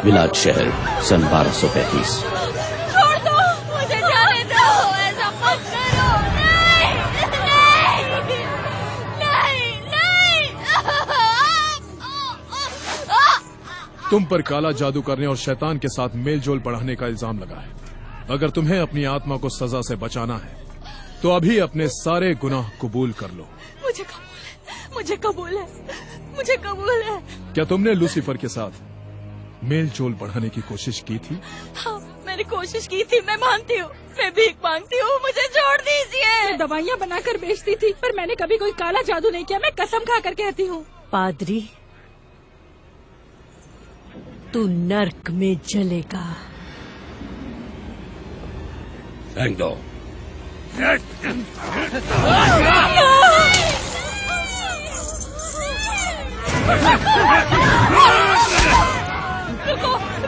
Villas शहर सन 1235। छोड़ दो, मुझे जाने दो, ऐसा मत करो। नहीं। तुम पर काला जादू करने और शैतान के साथ मेलजोल बढ़ाने का इल्जाम लगा है। अगर तुम्हें अपनी आत्मा को सजा से बचाना है तो अभी अपने सारे गुनाह कबूल कर लो। मुझे कबूल है। क्या तुमने लूसीफर के साथ मेलजोल बढ़ाने की कोशिश की थी? हाँ, मैंने कोशिश की थी, मैं मानती हूँ। मैं भीख मांगती हूँ, मुझे छोड़ दीजिए। मैं दवाइयाँ बनाकर बेचती थी, पर मैंने कभी कोई काला जादू नहीं किया। मैं कसम खाकर कहती हूँ। पादरी, तू नर्क में जलेगा। फेंक दो।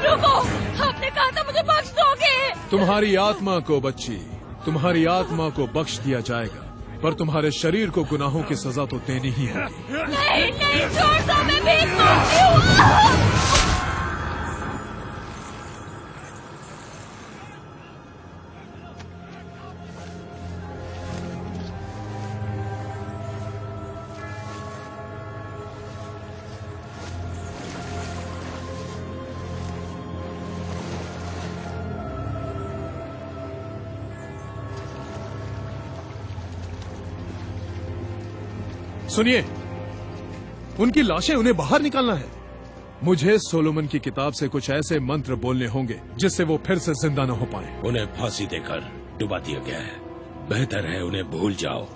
रुको, आपने कहा था मुझे बख्श दोगे। तुम्हारी आत्मा को बच्ची, तुम्हारी आत्मा को बख्श दिया जाएगा, पर तुम्हारे शरीर को गुनाहों की सजा तो देनी ही है। नहीं, छोड़ दो, मैं भीख मांगती हूँ। सुनिए, उनकी लाशें उन्हें बाहर निकालना है। मुझे सोलोमन की किताब से कुछ ऐसे मंत्र बोलने होंगे जिससे वो फिर से जिंदा न हो पाए। उन्हें फांसी देकर डुबा दिया गया है, बेहतर है उन्हें भूल जाओ।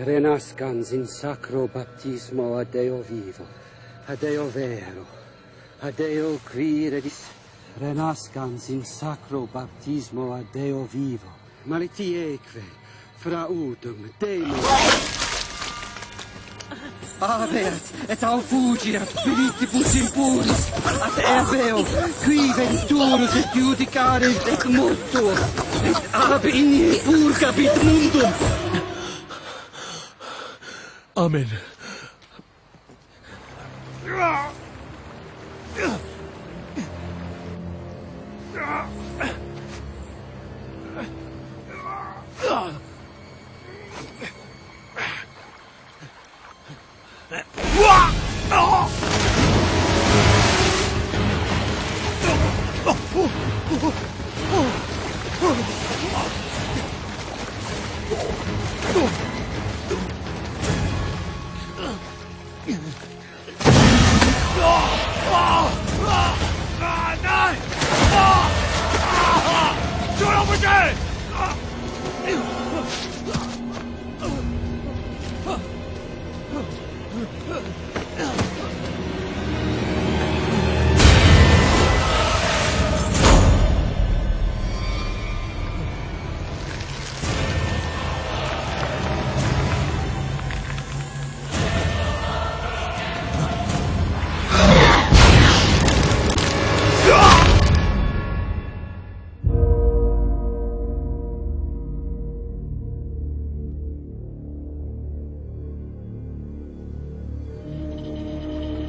Renascans in sacro baptismo a Deo vivo, a Deo vero, a Deo qui redis. Renascans in sacro baptismo a Deo vivo, maletieque, fraudum, demo. Aveat, et au fugiat, filitibus impuris, ad erbeo, qui venturus et judicaris et mortuos, et ab in purgabit mundum. आमीन।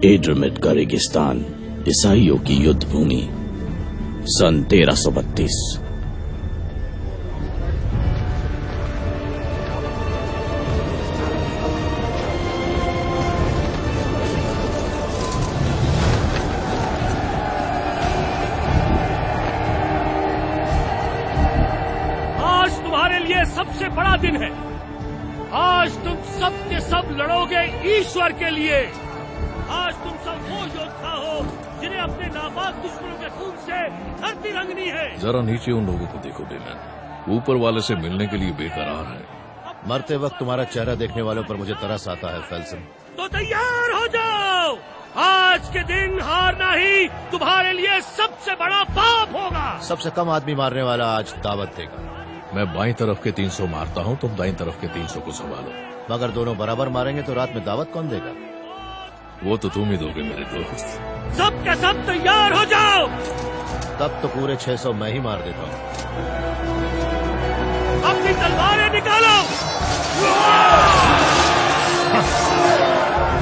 एड्रमिट का रेगिस्तान, ईसाइयों की युद्ध भूमि, सन 1332। आज तुम्हारे लिए सबसे बड़ा दिन है। आज तुम सब के सब लड़ोगे ईश्वर के लिए। आज तुम सब वो योद्धा हो जिन्हें अपने नापाक दुश्मनों के खून से धरती रंगनी है। जरा नीचे उन लोगों को देखो बेमैन, ऊपर वाले से मिलने के लिए बेकरार है। मरते वक्त तुम्हारा चेहरा देखने वालों पर मुझे तरस आता है फेल्सन। तो तैयार हो जाओ, आज के दिन हारना ही तुम्हारे लिए सबसे बड़ा पाप होगा। सबसे कम आदमी मारने वाला आज दावत देगा। मैं बाईं तरफ के 300 मारता हूँ, तुम दाईं तरफ के 300 को संभालो। मगर दोनों बराबर मारेंगे तो रात में दावत कौन देगा? वो तो तुम ही दोगे मेरे दोस्त। सब के सब तैयार हो जाओ। तब तो पूरे 600 मैं ही मार देता हूँ। अपनी तलवारें निकालो।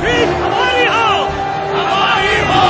जीत हमारी हो, हमारी हो।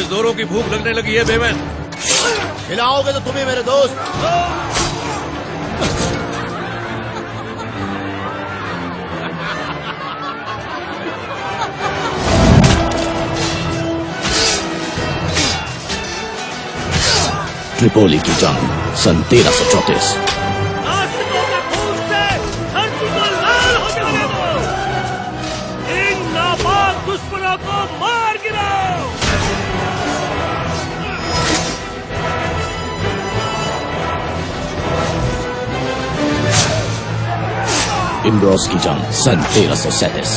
जोरों की भूख लगने लगी है बेमन। खिलाओगे तो तुम्हें मेरे दोस्त। ट्रिपोली की जंग सन 1334। नास्तिकों के खून से धरती को लाल हो जाने दो। इन नापाक दुश्मनों को मार गिराओ। इम्ब्रोस की जंग सन 1337।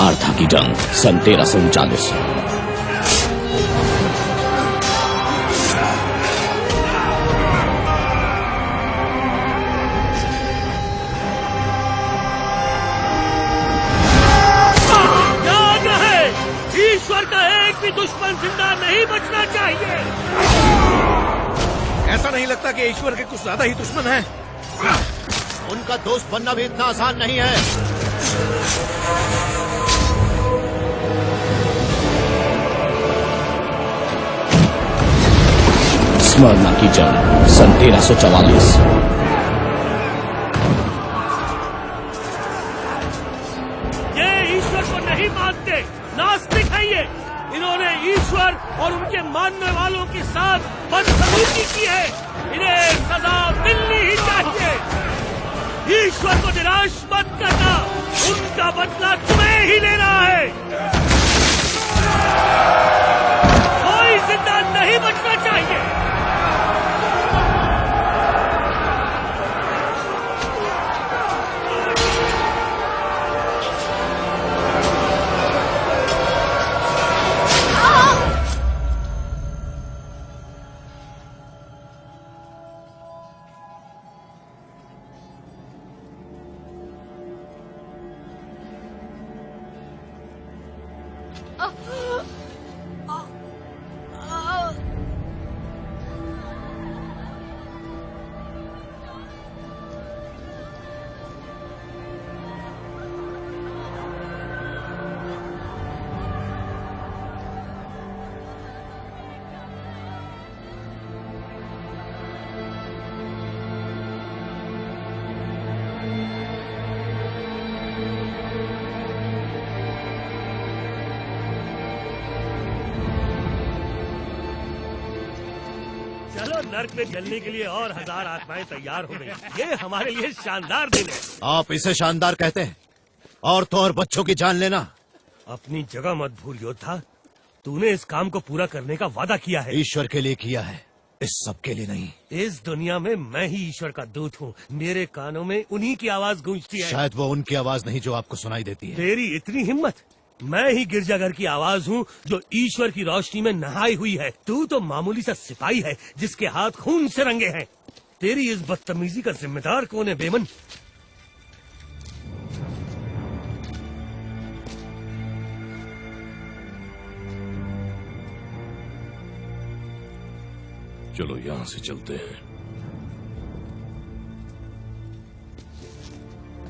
आर्था की जंग सन 1339। ईश्वर का एक भी दुश्मन जिंदा नहीं बचना चाहिए। ऐसा नहीं लगता कि ईश्वर के कुछ ज्यादा ही दुश्मन हैं। उनका दोस्त बनना भी इतना आसान नहीं है। स्मरणा की जंग सन 1344। ये ईश्वर को नहीं मानते, नास्तिक है ये। इन्होंने ईश्वर और उनके मानने वालों के साथ बदसलूकी की है। इन्हें सजा मिलनी ही चाहिए। ईश्वर को निराश मत करना, उनका बदला तुम्हें ही लेना है। कोई जिंदा नहीं बचना चाहिए। चलो नर्क में जलने के लिए और 1000 आत्माएं तैयार हो गई। ये हमारे लिए शानदार दिन है। आप इसे शानदार कहते हैं? औरतों और बच्चों की जान लेना। अपनी जगह मत भूल योद्धा। तूने इस काम को पूरा करने का वादा किया है। ईश्वर के लिए किया है, इस सब के लिए नहीं। इस दुनिया में मैं ही ईश्वर का दूत हूँ। मेरे कानों में उन्हीं की आवाज गूंजती है। शायद वो उनकी आवाज नहीं जो आपको सुनाई देती है। तेरी इतनी हिम्मत? मैं ही गिरजाघर की आवाज हूँ जो ईश्वर की रोशनी में नहाई हुई है। तू तो मामूली सा सिपाही है जिसके हाथ खून से रंगे हैं। तेरी इस बदतमीजी का जिम्मेदार कौन है बेमन? चलो यहाँ से चलते हैं।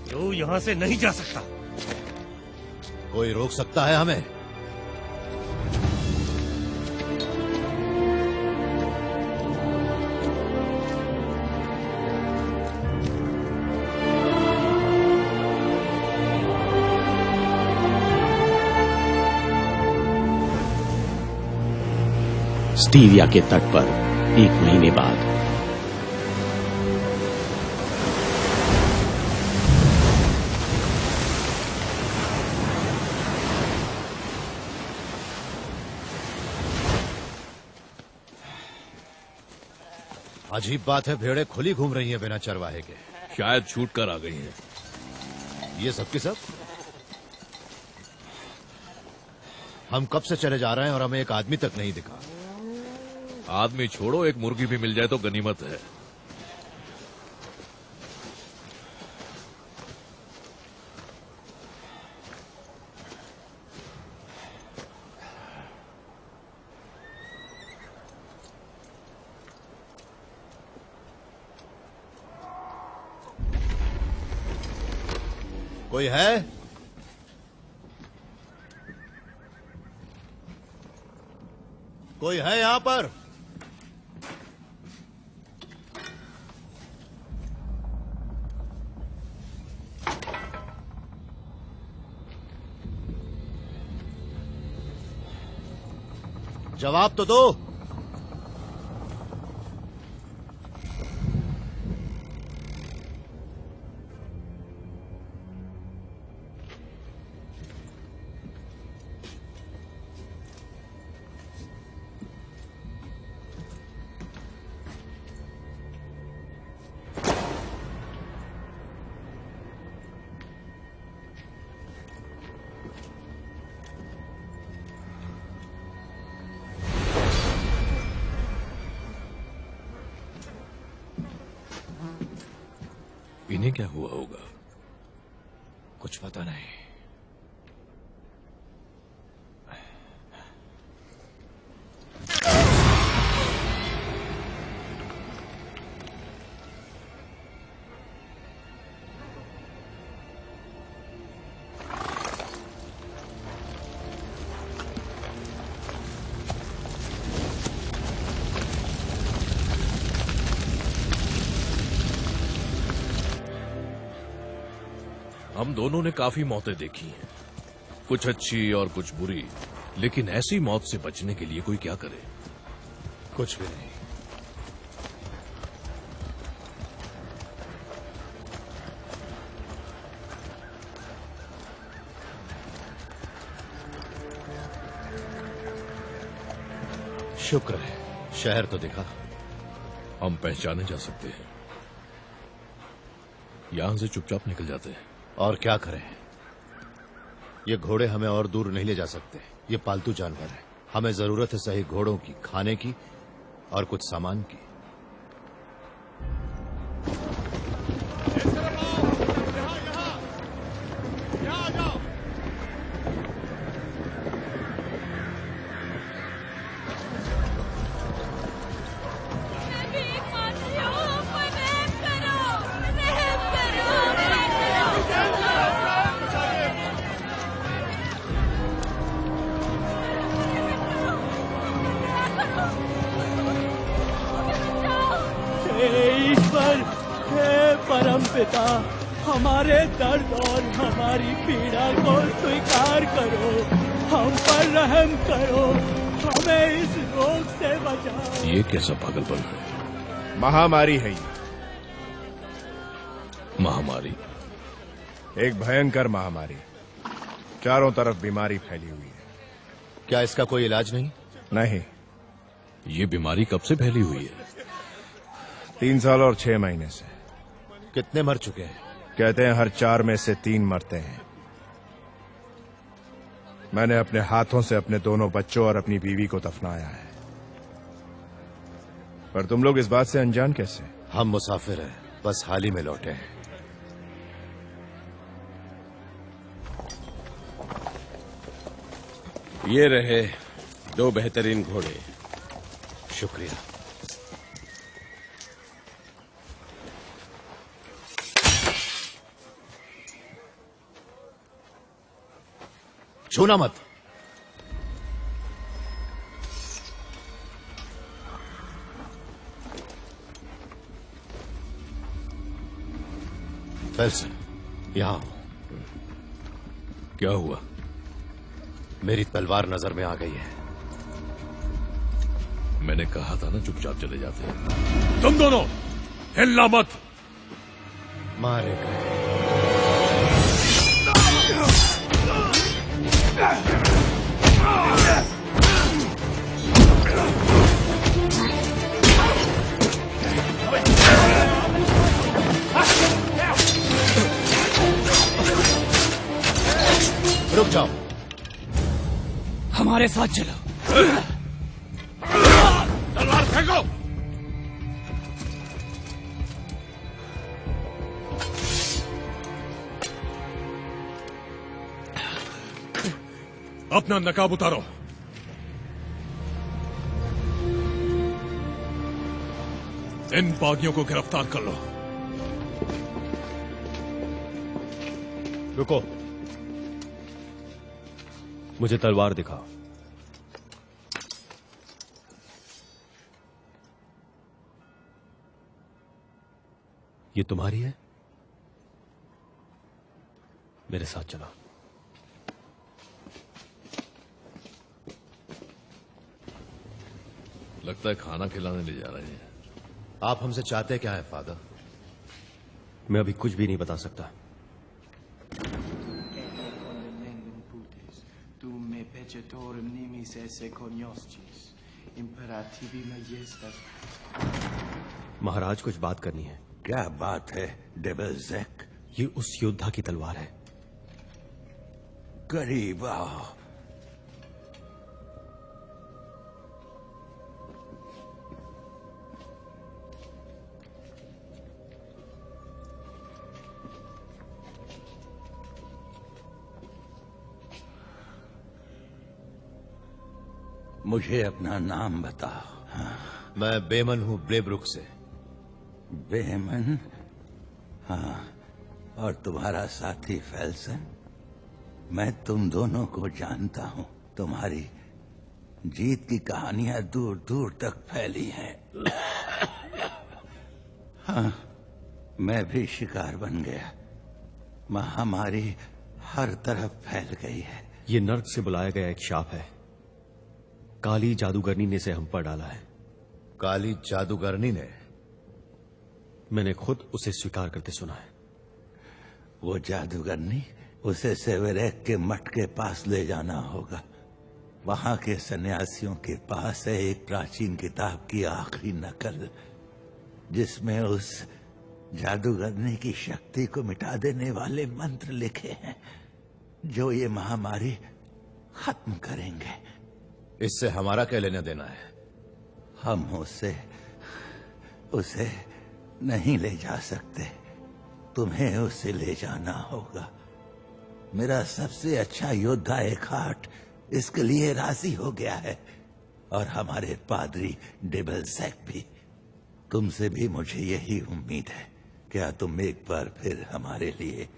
तू यहाँ से नहीं जा सकता। कोई रोक सकता है हमें? स्टीविया के तट पर 1 महीने बाद। अजीब बात है, भेड़ें खुली घूम रही हैं बिना चरवाहे के। शायद छूट कर आ गई हैं। ये सब के सब? हम कब से चले जा रहे हैं और हमें एक आदमी तक नहीं दिखा। आदमी छोड़ो, एक मुर्गी भी मिल जाए तो गनीमत है। कोई है? कोई है यहां पर? जवाब तो दो। इन्हें क्या हुआ होगा? कुछ पता नहीं। हम दोनों ने काफी मौतें देखी हैं, कुछ अच्छी और कुछ बुरी, लेकिन ऐसी मौत से बचने के लिए कोई क्या करे? कुछ भी नहीं। शुक्र है, शहर तो दिखा। हम पहचाने जा सकते हैं। यहां से चुपचाप निकल जाते हैं। और क्या करें? ये घोड़े हमें और दूर नहीं ले जा सकते। ये पालतू जानवर है। हमें जरूरत है सही घोड़ों की, खाने की और कुछ सामान की। ईश्वर, हे परम पिता, हमारे दर्द और हमारी पीड़ा को स्वीकार करो, हम पर रहम करो, हमें इस रोग से बचाओ। ये कैसा पागलपन है? महामारी है ये। महामारी? एक भयंकर महामारी। चारों तरफ बीमारी फैली हुई है। क्या इसका कोई इलाज नहीं? नहीं। ये बीमारी कब से फैली हुई है? 3 साल और 6 महीने से। कितने मर चुके हैं? कहते हैं हर 4 में से 3 मरते हैं। मैंने अपने हाथों से अपने दोनों बच्चों और अपनी बीवी को दफनाया है। पर तुम लोग इस बात से अनजान कैसे? हम मुसाफिर हैं, बस हाल ही में लौटे हैं। ये रहे 2 बेहतरीन घोड़े। शुक्रिया। छूना मत। फेल्सन, यहां क्या हुआ? मेरी तलवार नजर में आ गई है। मैंने कहा था ना, चुपचाप चले जाते हैं। तुम दोनों हिलना मत। मारे गए। रुक जाओ। हमारे साथ चलो। तलवार फेंको। अपना नकाब उतारो। इन बागियों को गिरफ्तार कर लो। रुको, मुझे तलवार दिखाओ। ये तुम्हारी है? मेरे साथ चलो। लगता है खाना खिलाने ले जा रहे हैं। आप हमसे चाहते क्या है फादर? मैं अभी कुछ भी नहीं बता सकता। महाराज, कुछ बात करनी है। क्या बात है डेबलजैक? ये उस योद्धा की तलवार है। करीब आओ। मुझे अपना नाम बताओ। हाँ। मैं बेमन हूं, ब्लेब्रुक से। बेमन? हाँ। और तुम्हारा साथी फेल्सन? मैं तुम दोनों को जानता हूं। तुम्हारी जीत की कहानियां दूर दूर तक फैली हैं। हाँ, मैं भी शिकार बन गया। महामारी हर तरफ फैल गई है। ये नर्क से बुलाया गया एक शाप है। काली जादूगरनी ने इसे हम पर डाला है। काली जादूगरनी ने? मैंने खुद उसे स्वीकार करते सुना है। वो जादूगरनी? उसे सेवेरेक के मठ के पास ले जाना होगा। वहां के सन्यासियों के पास है एक प्राचीन किताब की आखिरी नकल, जिसमें उस जादूगरनी की शक्ति को मिटा देने वाले मंत्र लिखे हैं, जो ये महामारी खत्म करेंगे। इससे हमारा क्या लेना देना है? हम उसे नहीं ले जा सकते। तुम्हें उसे ले जाना होगा। मेरा सबसे अच्छा योद्धा एकार्ट इसके लिए राजी हो गया है, और हमारे पादरी डेबलजैक भी। तुमसे भी मुझे यही उम्मीद है। क्या तुम एक बार फिर हमारे लिए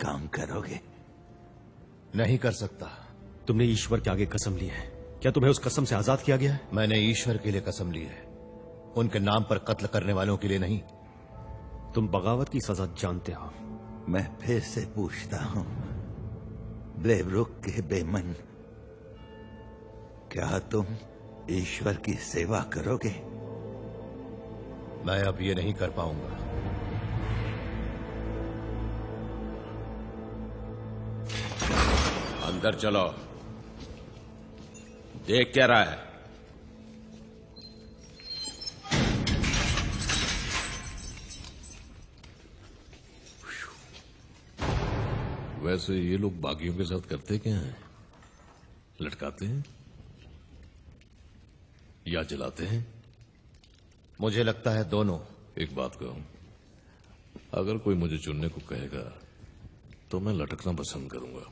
काम करोगे? नहीं कर सकता। तुमने ईश्वर के आगे कसम ली है। क्या तुम्हें उस कसम से आजाद किया गया है? मैंने ईश्वर के लिए कसम ली है, उनके नाम पर कत्ल करने वालों के लिए नहीं। तुम बगावत की सजा जानते हो। मैं फिर से पूछता हूं, ब्लेब्रुक के बेमन, क्या तुम ईश्वर की सेवा करोगे? मैं अब ये नहीं कर पाऊंगा। अंदर चलो। देख क्या रहा है? वैसे ये लोग बागियों के साथ करते क्या हैं? लटकाते हैं या जलाते हैं? मुझे लगता है दोनों। एक बात कहूं, अगर कोई मुझे चुनने को कहेगा तो मैं लटकना पसंद करूंगा।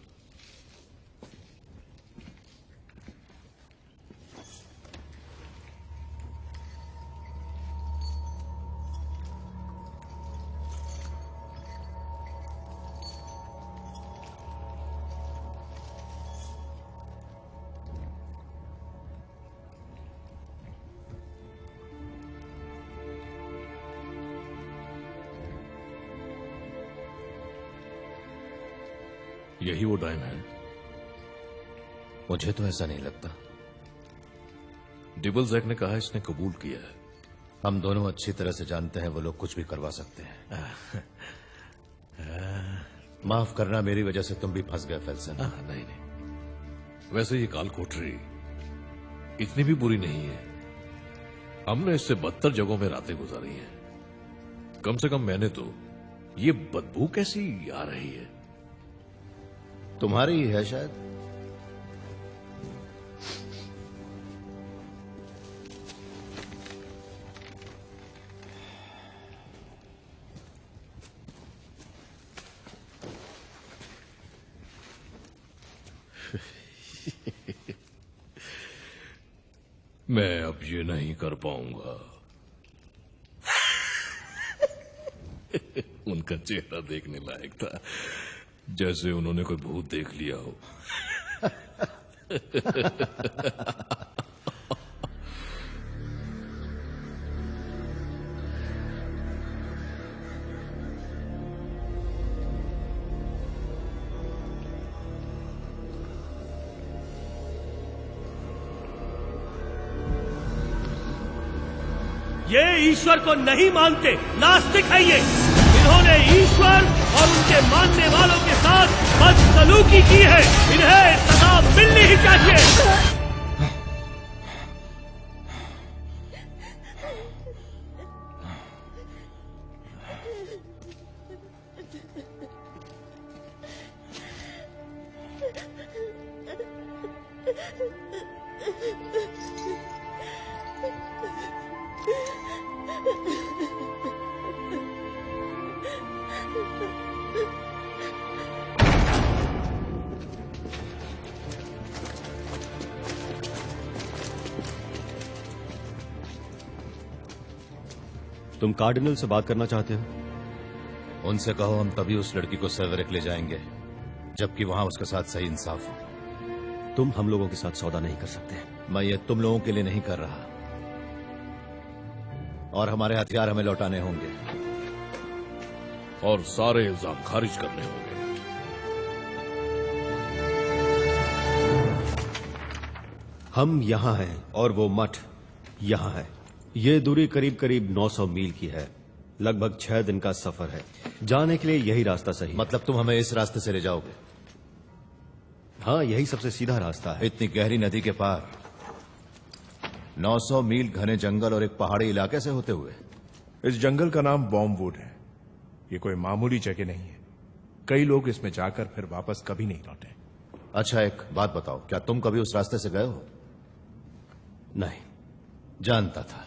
यही वो डायन है? मुझे तो ऐसा नहीं लगता। डिबल्जैक ने कहा इसने कबूल किया है। हम दोनों अच्छी तरह से जानते हैं वो लोग कुछ भी करवा सकते हैं। माफ करना, मेरी वजह से तुम भी फंस गए फेल्सन। नहीं नहीं, वैसे ये काल कोठरी इतनी भी बुरी नहीं है। हमने इससे बदतर जगहों में रातें गुजारी हैं। कम से कम मैंने तो। ये बदबू कैसी आ रही है? तुम्हारी ही है शायद। मैं अब ये नहीं कर पाऊंगा। उनका चेहरा देखने लायक था, जैसे उन्होंने कोई भूत देख लिया हो। ये ईश्वर को नहीं मानते, नास्तिक है ये। इन्होंने ईश्वर और उनके मानने वालों के साथ बदसलूकी की है। इन्हें सजा मिलनी ही चाहिए। तुम कार्डिनल से बात करना चाहते हो? उनसे कहो हम तभी उस लड़की को सेवरेक ले जाएंगे जबकि वहां उसके साथ सही इंसाफ हो। तुम हम लोगों के साथ सौदा नहीं कर सकते। मैं ये तुम लोगों के लिए नहीं कर रहा, और हमारे हथियार हमें लौटाने होंगे और सारे इल्जाम खारिज करने होंगे। हम यहां हैं और वो मठ यहां है। ये दूरी करीब करीब 900 मील की है। लगभग 6 दिन का सफर है। जाने के लिए यही रास्ता सही। मतलब तुम हमें इस रास्ते से ले जाओगे? हाँ, यही सबसे सीधा रास्ता है। इतनी गहरी नदी के पार 900 मील घने जंगल और एक पहाड़ी इलाके से होते हुए? इस जंगल का नाम बॉम्बवुड है। ये कोई मामूली जगह नहीं है। कई लोग इसमें जाकर फिर वापस कभी नहीं लौटे। अच्छा, एक बात बताओ, क्या तुम कभी उस रास्ते से गए हो? नहीं। जानता था।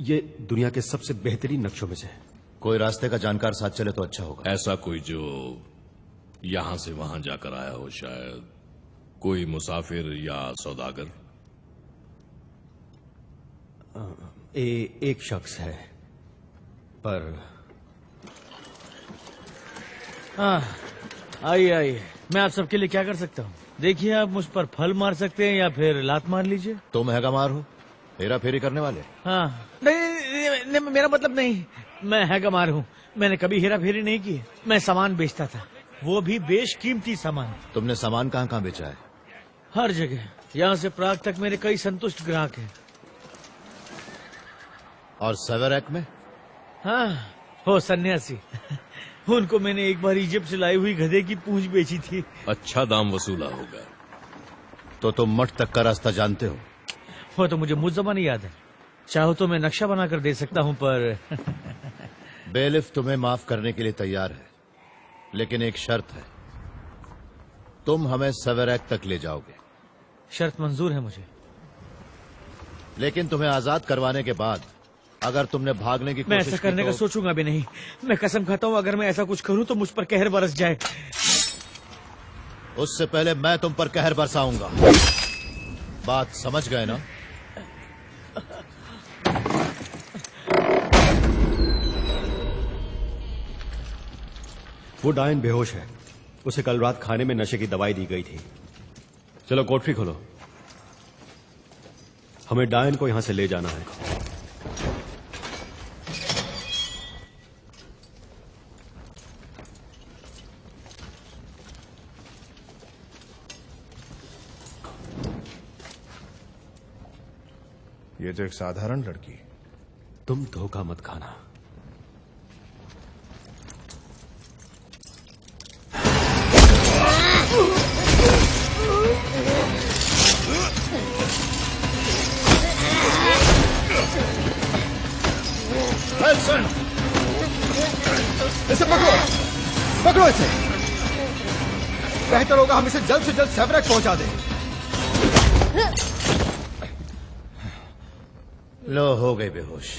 ये दुनिया के सबसे बेहतरीन नक्शों में से है। कोई रास्ते का जानकार साथ चले तो अच्छा होगा। ऐसा कोई जो यहां से वहां जाकर आया हो, शायद कोई मुसाफिर या सौदागर। एक शख्स है, पर आइए आइए, मैं आप सबके लिए क्या कर सकता हूँ? देखिए, आप मुझ पर फल मार सकते हैं या फिर लात मार लीजिए। तुम हैगा मार हो, हेरा फेरी करने वाले? हाँ, नहीं, मेरा मतलब नहीं। मैं हैगा मार हूँ। मैंने कभी हेरा फेरी नहीं की। मैं सामान बेचता था, वो भी बेशकीमती सामान। तुमने सामान कहाँ कहाँ बेचा है? हर जगह। यहाँ से प्राग तक मेरे कई संतुष्ट ग्राहक हैं। और सेवरेक में? हाँ, हो सन्यासी। उनको मैंने एक बार इजिप्ट से लाई हुई गधे की पूंछ बेची थी। अच्छा दाम वसूला होगा। तो तुम मठ तक का रास्ता जानते हो? वो तो मुझे मुझ जमाने याद है। चाहो तो मैं नक्शा बनाकर दे सकता हूँ, पर बेलिफ तुम्हें माफ करने के लिए तैयार है, लेकिन एक शर्त है। तुम हमें सेवरेक तक ले जाओगे। शर्त मंजूर है मुझे, लेकिन तुम्हें आजाद करवाने के बाद अगर तुमने भागने की मैं कोशिश ऐसा करने की का सोचूंगा भी नहीं। मैं कसम खाता हूँ, अगर मैं ऐसा कुछ करूँ तो मुझ पर कहर बरस जाए। उससे पहले मैं तुम पर कहर बरसाऊंगा। बात समझ गए ना? वो डायन बेहोश है। उसे कल रात खाने में नशे की दवाई दी गई थी। चलो कोठरी खोलो, हमें डायन को यहां से ले जाना है। ये तो एक साधारण लड़की है। तुम धोखा मत खाना। इसे पकड़ो, पकड़ो इसे। बेहतर होगा हम इसे जल्द से जल्द सेवरेक पहुंचा दें। लो, हो गए बेहोश।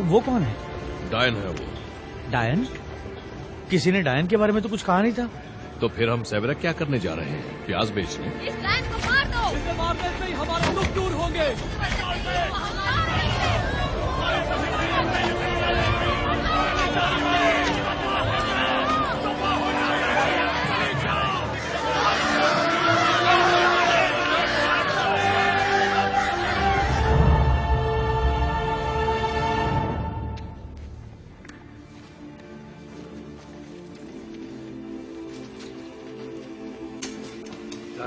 वो कौन है? डायन है वो। डायन? किसी ने डायन के बारे में तो कुछ कहा नहीं था। तो फिर हम सेवरेक क्या करने जा रहे हैं? प्याज बेचने? इस डायन को मार दो। इसे मारने से ही हमारे दुख दूर होंगे।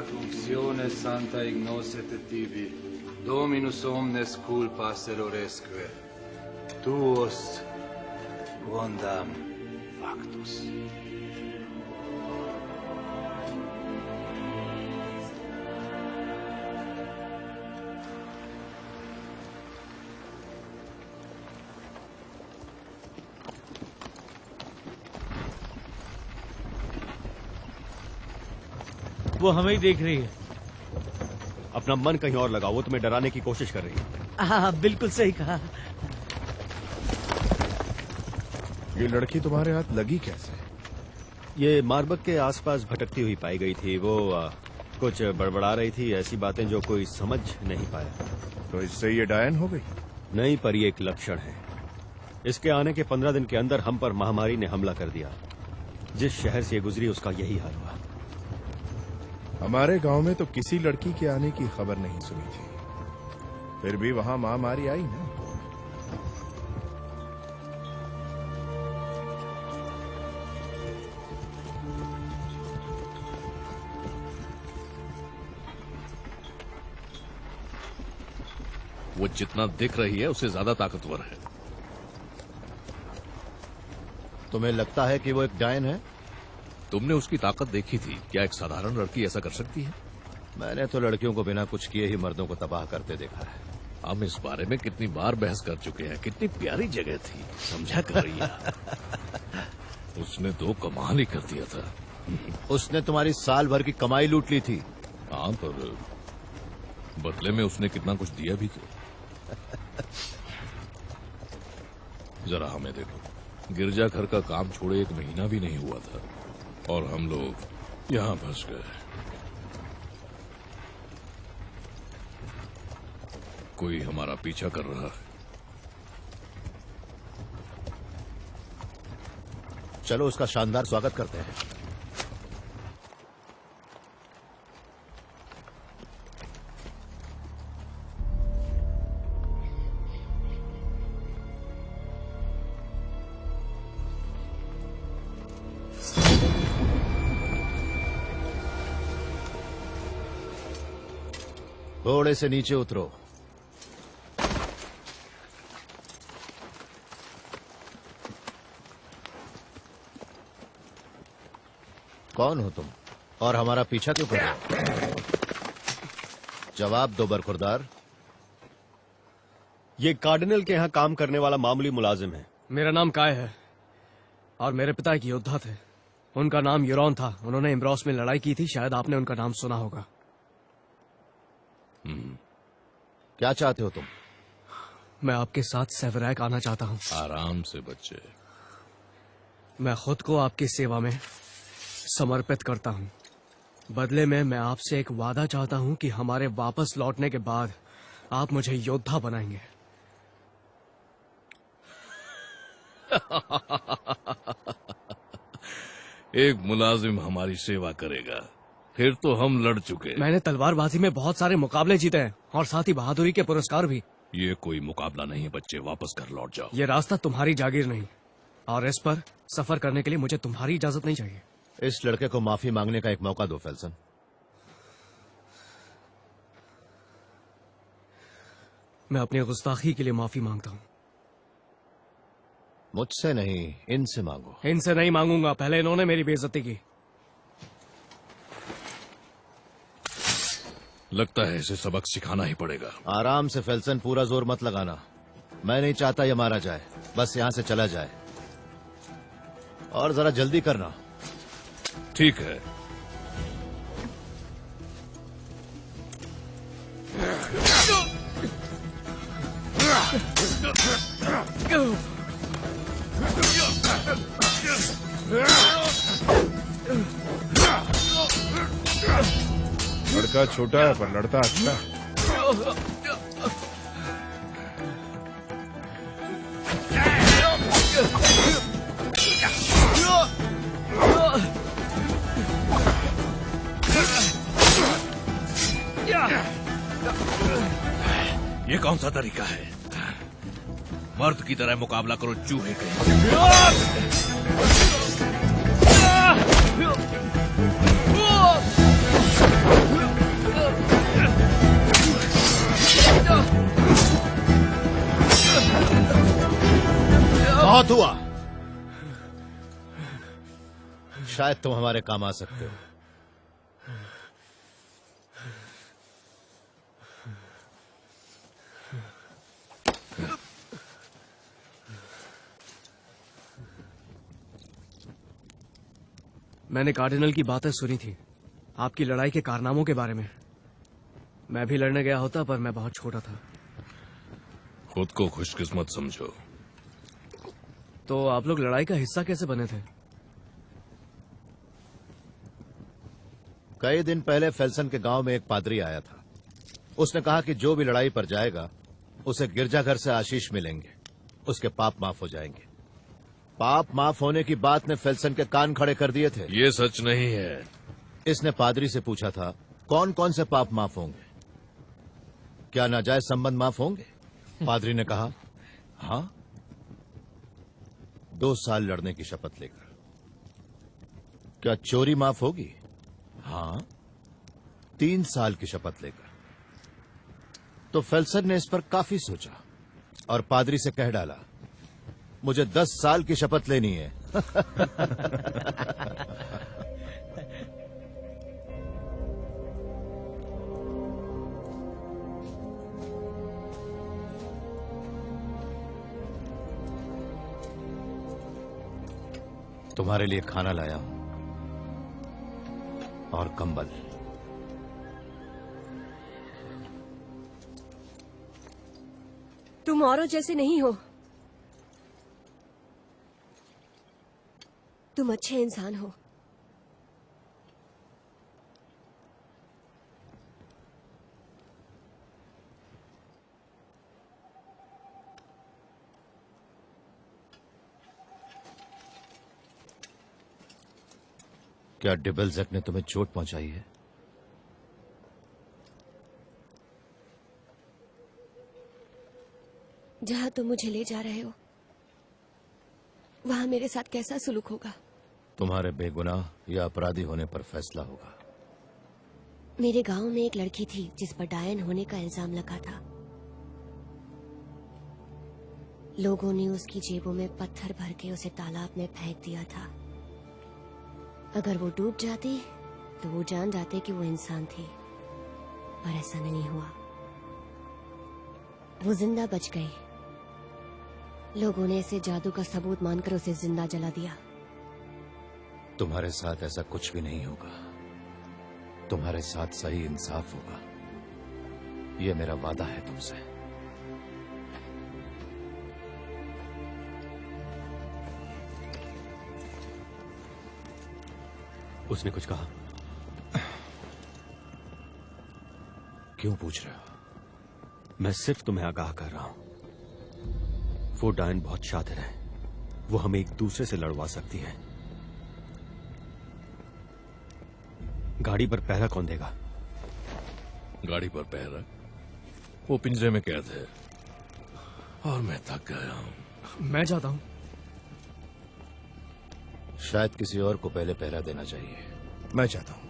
Funzione Santa Ignosete Tibi, Dominus omnes culpas erroresque, tuos quondam factus. वो हमें ही देख रही है। अपना मन कहीं और लगाओ, वो तुम्हें डराने की कोशिश कर रही है। हाँ, बिल्कुल सही कहा। ये लड़की तुम्हारे हाथ लगी कैसे? ये मार्बक के आसपास भटकती हुई पाई गई थी। वो कुछ बड़बड़ा रही थी, ऐसी बातें जो कोई समझ नहीं पाया। तो इससे ये डायन हो गई? नहीं, पर ये एक लक्षण है। इसके आने के 15 दिन के अंदर हम पर महामारी ने हमला कर दिया। जिस शहर से ये गुजरी उसका यही हाल हुआ। हमारे गांव में तो किसी लड़की के आने की खबर नहीं सुनी थी, फिर भी वहां महामारी आई ना। वो जितना दिख रही है उससे ज्यादा ताकतवर है। तुम्हें लगता है कि वो एक डायन है? तुमने उसकी ताकत देखी थी, क्या एक साधारण लड़की ऐसा कर सकती है? मैंने तो लड़कियों को बिना कुछ किए ही मर्दों को तबाह करते देखा है। हम इस बारे में कितनी बार बहस कर चुके हैं। कितनी प्यारी जगह थी, समझा कर रही है। उसने तो कमाल ही कर दिया था। उसने तुम्हारी साल भर की कमाई लूट ली थी। हाँ, पर बदले में उसने कितना कुछ दिया भी तो। जरा हमें देखो, गिरजाघर का काम छोड़े 1 महीना भी नहीं हुआ था और हम लोग यहां फंस गए। कोई हमारा पीछा कर रहा है। चलो उसका शानदार स्वागत करते हैं। घोड़े से नीचे उतरो। कौन हो तुम और हमारा पीछा क्यों कर रहे हो? जवाब दो बरखुरदार। ये कार्डिनल के यहाँ काम करने वाला मामूली मुलाजिम है। मेरा नाम काय है और मेरे पिता एक योद्धा थे। उनका नाम यूरोन था। उन्होंने इम्ब्रॉस में लड़ाई की थी, शायद आपने उनका नाम सुना होगा। क्या चाहते हो तुम? मैं आपके साथ सेवरेक आना चाहता हूँ। आराम से बच्चे। मैं खुद को आपकी सेवा में समर्पित करता हूँ। बदले में मैं आपसे एक वादा चाहता हूँ कि हमारे वापस लौटने के बाद आप मुझे योद्धा बनाएंगे। एक मुलाजिम हमारी सेवा करेगा, फिर तो हम लड़ चुके। मैंने तलवारबाजी में बहुत सारे मुकाबले जीते हैं और साथ ही बहादुरी के पुरस्कार भी। ये कोई मुकाबला नहीं है बच्चे, वापस घर लौट जाओ। ये रास्ता तुम्हारी जागीर नहीं, और इस पर सफर करने के लिए मुझे तुम्हारी इजाजत नहीं चाहिए। इस लड़के को माफी मांगने का एक मौका दो फेल्सन। मैं अपनी गुस्ताखी के लिए माफी मांगता हूँ। मुझसे नहीं, इनसे मांगो। इनसे नहीं मांगूंगा, पहले इन्होंने मेरी बेइज्जती की। लगता है इसे सबक सिखाना ही पड़ेगा। आराम से फेल्सन, पूरा जोर मत लगाना। मैं नहीं चाहता ये मारा जाए, बस यहां से चला जाए। और जरा जल्दी करना। ठीक है। लड़का छोटा है पर लड़ता अच्छा। ये कौन सा तरीका है? मर्द की तरह मुकाबला करो चूहे के। बहुत हुआ, शायद तुम हमारे काम आ सकते हो। मैंने कार्डिनल की बातें सुनी थी, आपकी लड़ाई के कारनामों के बारे में। मैं भी लड़ने गया होता, पर मैं बहुत छोटा था। खुद को खुशकिस्मत समझो। तो आप लोग लड़ाई का हिस्सा कैसे बने थे? कई दिन पहले फेल्सन के गांव में एक पादरी आया था। उसने कहा कि जो भी लड़ाई पर जाएगा उसे गिरजाघर से आशीष मिलेंगे, उसके पाप माफ हो जाएंगे। पाप माफ होने की बात ने फेल्सन के कान खड़े कर दिए थे। ये सच नहीं है। इसने पादरी से पूछा था, कौन कौन से पाप माफ होंगे? क्या नाजायज संबंध माफ होंगे? पादरी ने कहा, हाँ। 2 साल लड़ने की शपथ लेकर। क्या चोरी माफ होगी? हाँ। 3 साल की शपथ लेकर। तो फेल्सन ने इस पर काफी सोचा और पादरी से कह डाला, मुझे 10 साल की शपथ लेनी है। तुम्हारे लिए खाना लाया हूं और कंबल। तुम औरों जैसे नहीं हो, तुम अच्छे इंसान हो। क्या डिबलजक ने तुम्हें चोट पहुंचाई है? जहां तुम मुझे ले जा रहे हो वहां मेरे साथ कैसा सुलूक होगा? तुम्हारे बेगुनाह या अपराधी होने पर फैसला होगा। मेरे गांव में एक लड़की थी जिस पर डायन होने का इल्जाम लगा था। लोगों ने उसकी जेबों में पत्थर भर के उसे तालाब में फेंक दिया था। अगर वो डूब जाती तो वो जान जाते कि वो इंसान थी, पर ऐसा नहीं हुआ। वो जिंदा बच गई। लोगों ने इसे जादू का सबूत मानकर उसे जिंदा जला दिया। तुम्हारे साथ ऐसा कुछ भी नहीं होगा। तुम्हारे साथ सही इंसाफ होगा, यह मेरा वादा है तुमसे। उसने कुछ कहा? क्यों पूछ रहे हो? मैं सिर्फ तुम्हें आगाह कर रहा हूं। वो डायन बहुत शातिर है, वो हमें एक दूसरे से लड़वा सकती है। गाड़ी पर पहरा कौन देगा? गाड़ी पर पहरा? वो पिंजरे में कैद है और मैं थक गया हूं। मैं जाता हूं। शायद किसी और को पहले पहरा देना चाहिए। मैं जाता हूं।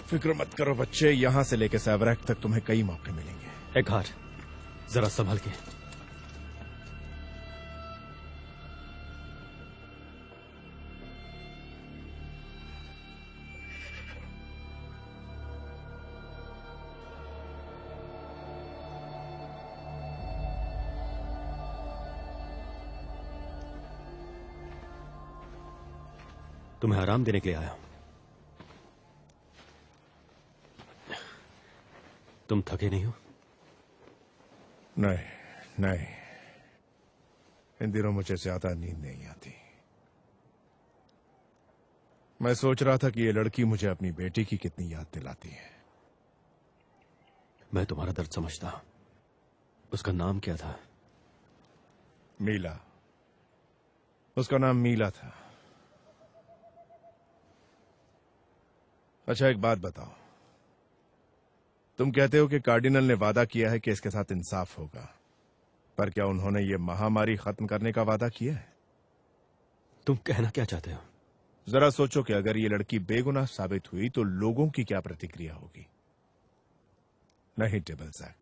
फिक्र मत करो बच्चे, यहां से लेकर सेवरेक तक तुम्हें कई मौके मिलेंगे। एकार्ड, जरा संभल के। तुम्हें आराम देने के लिए आया हूं। तुम थके नहीं हो? नहीं, इन दिनों मुझे ज्यादा नींद नहीं आती। मैं सोच रहा था कि ये लड़की मुझे अपनी बेटी की कितनी याद दिलाती है। मैं तुम्हारा दर्द समझता हूं। उसका नाम क्या था? मीला। उसका नाम मीला था। अच्छा, एक बात बताओ, तुम कहते हो कि कार्डिनल ने वादा किया है कि इसके साथ इंसाफ होगा, पर क्या उन्होंने ये महामारी खत्म करने का वादा किया है? तुम कहना क्या चाहते हो? जरा सोचो कि अगर ये लड़की बेगुनाह साबित हुई तो लोगों की क्या प्रतिक्रिया होगी। नहीं टेबलजैक,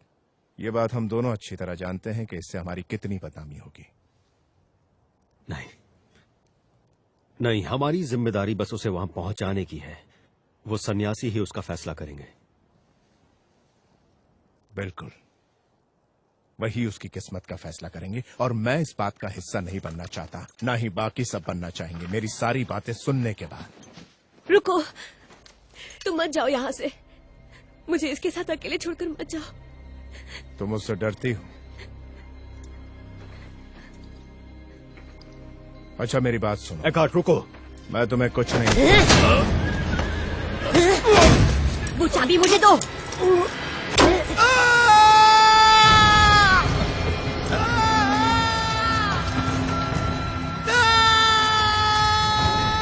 ये बात हम दोनों अच्छी तरह जानते हैं कि इससे हमारी कितनी बदनामी होगी। नहीं, हमारी जिम्मेदारी बस उसे वहां पहुंचाने की है। वो सन्यासी ही उसका फैसला करेंगे। बिल्कुल, वही उसकी किस्मत का फैसला करेंगे, और मैं इस बात का हिस्सा नहीं बनना चाहता, ना ही बाकी सब बनना चाहेंगे मेरी सारी बातें सुनने के बाद। रुको, तुम मत जाओ यहाँ से। मुझे इसके साथ अकेले छोड़कर मत जाओ। तुम मुझसे डरती हो? अच्छा, मेरी बात सुनो। एकार्ड, रुको। मैं तुम्हें कुछ नहीं। वो चाबी मुझे दो।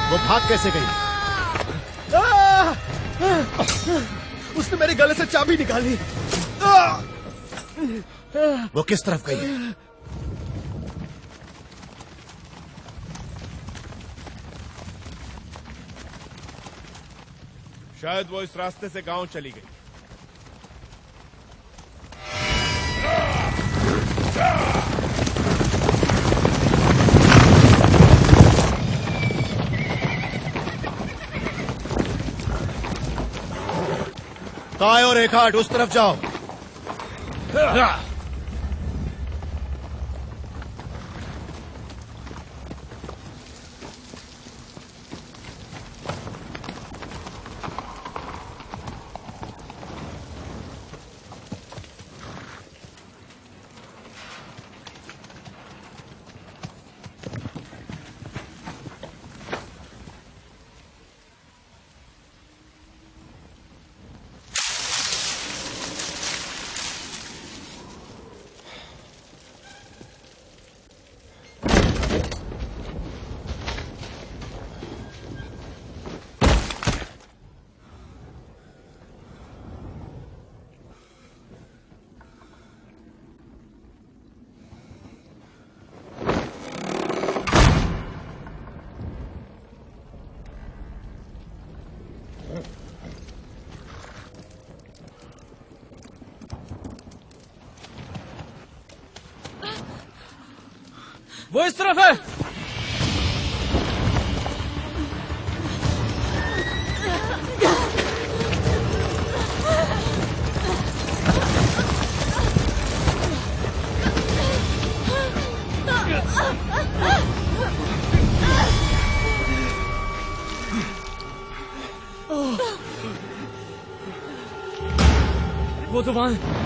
वो भाग कैसे गई? उसने मेरे गले से चाबी निकाली। वो किस तरफ गई है? शायद वो इस रास्ते से गांव चली गई। काय और एकार्ड, उस तरफ जाओ। वो इस तरफ है। वो तो वहां है।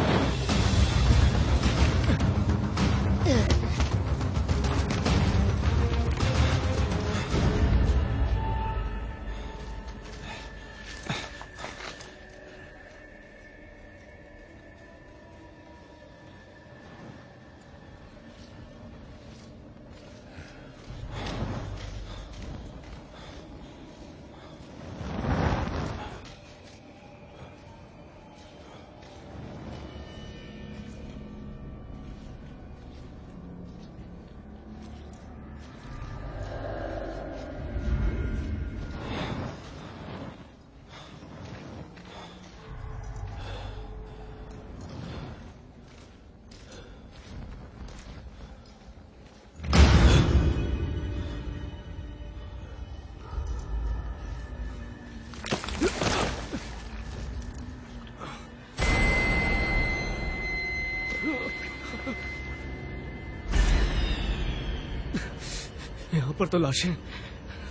यहाँ पर तो लाशें,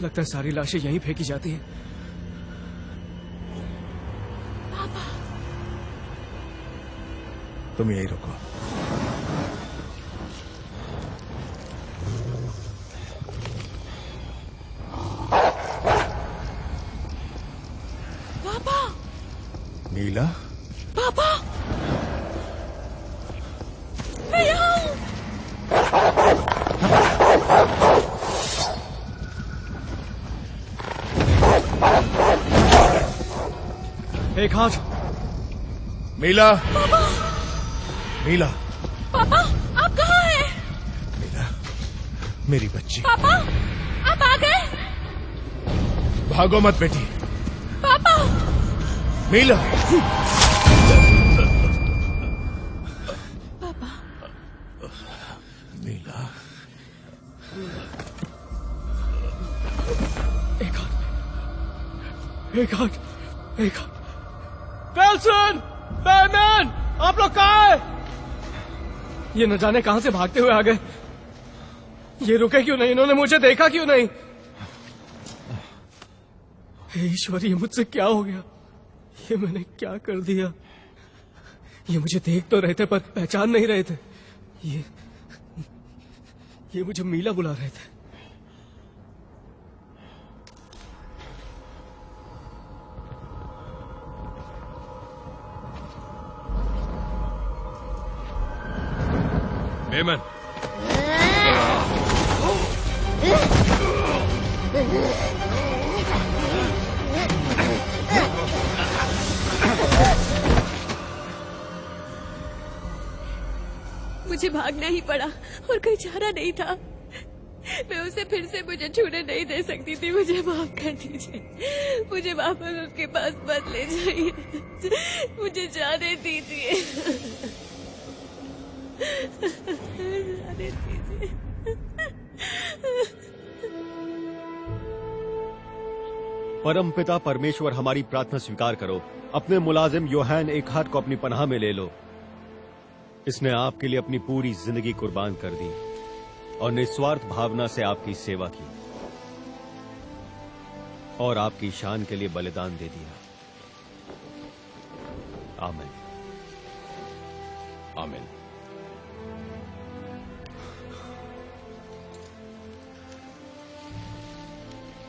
लगता है सारी लाशें यहीं फेंकी जाती हैं। तुम यहीं रुको। पापा, नीला, पापा, मैं यहाँ हूँ। एक हाथ। मीला, पापा, मीला, पापा, आप कहाँ हैं? मीला, मेरी बच्ची। पापा, आप आ गए? भागो मत बेटी। पापा, मीला, पापा, मीला, एक हाथ, एक हाथ, एक हाथ। वेल्सन, बैटमैन, आप लोग कहाँ हैं? ये न जाने कहां से भागते हुए आ गए। ये रुके क्यों नहीं? इन्होंने मुझे देखा क्यों नहीं? हे ईश्वर, ये मुझसे क्या हो गया? ये मैंने क्या कर दिया? ये मुझे देख तो रहे थे पर पहचान नहीं रहे थे। ये मुझे मीला बुला रहे थे। बेमन, मुझे भागना ही पड़ा और कोई चारा नहीं था। मैं उसे फिर से मुझे छूने नहीं दे सकती थी। मुझे माफ कर दीजिए। मुझे वापस उसके पास मत ले जाइए। मुझे जाने दीजिए। जाने दीजिए। परमपिता परमेश्वर, हमारी प्रार्थना स्वीकार करो। अपने मुलाजिम योहान एकार्ड को अपनी पनाह में ले लो। इसने आपके लिए अपनी पूरी जिंदगी कुर्बान कर दी और निस्वार्थ भावना से आपकी सेवा की और आपकी शान के लिए बलिदान दे दिया। आमीन। आमीन।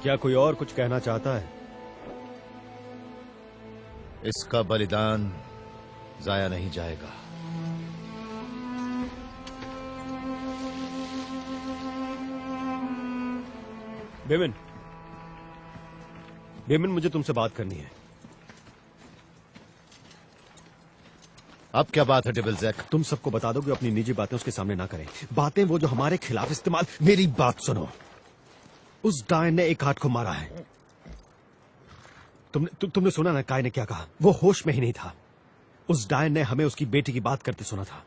क्या कोई और कुछ कहना चाहता है? इसका बलिदान जाया नहीं जाएगा। बेमन, बेमन, मुझे तुमसे बात करनी है। अब क्या बात है डेविलजैक? तुम सबको बता दो कि अपनी निजी बातें उसके सामने ना करें। बातें वो जो हमारे खिलाफ इस्तेमाल। मेरी बात सुनो। उस डायन ने एकार्ड को मारा है। तुमने सुना ना काय ने क्या कहा? वो होश में ही नहीं था। उस डायन ने हमें उसकी बेटी की बात करते सुना था।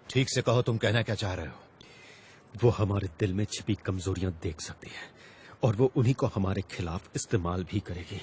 ठीक से कहो, तुम कहना क्या चाह रहे हो? वो हमारे दिल में छिपी कमजोरियां देख सकती है और वो उन्हीं को हमारे खिलाफ इस्तेमाल भी करेगी।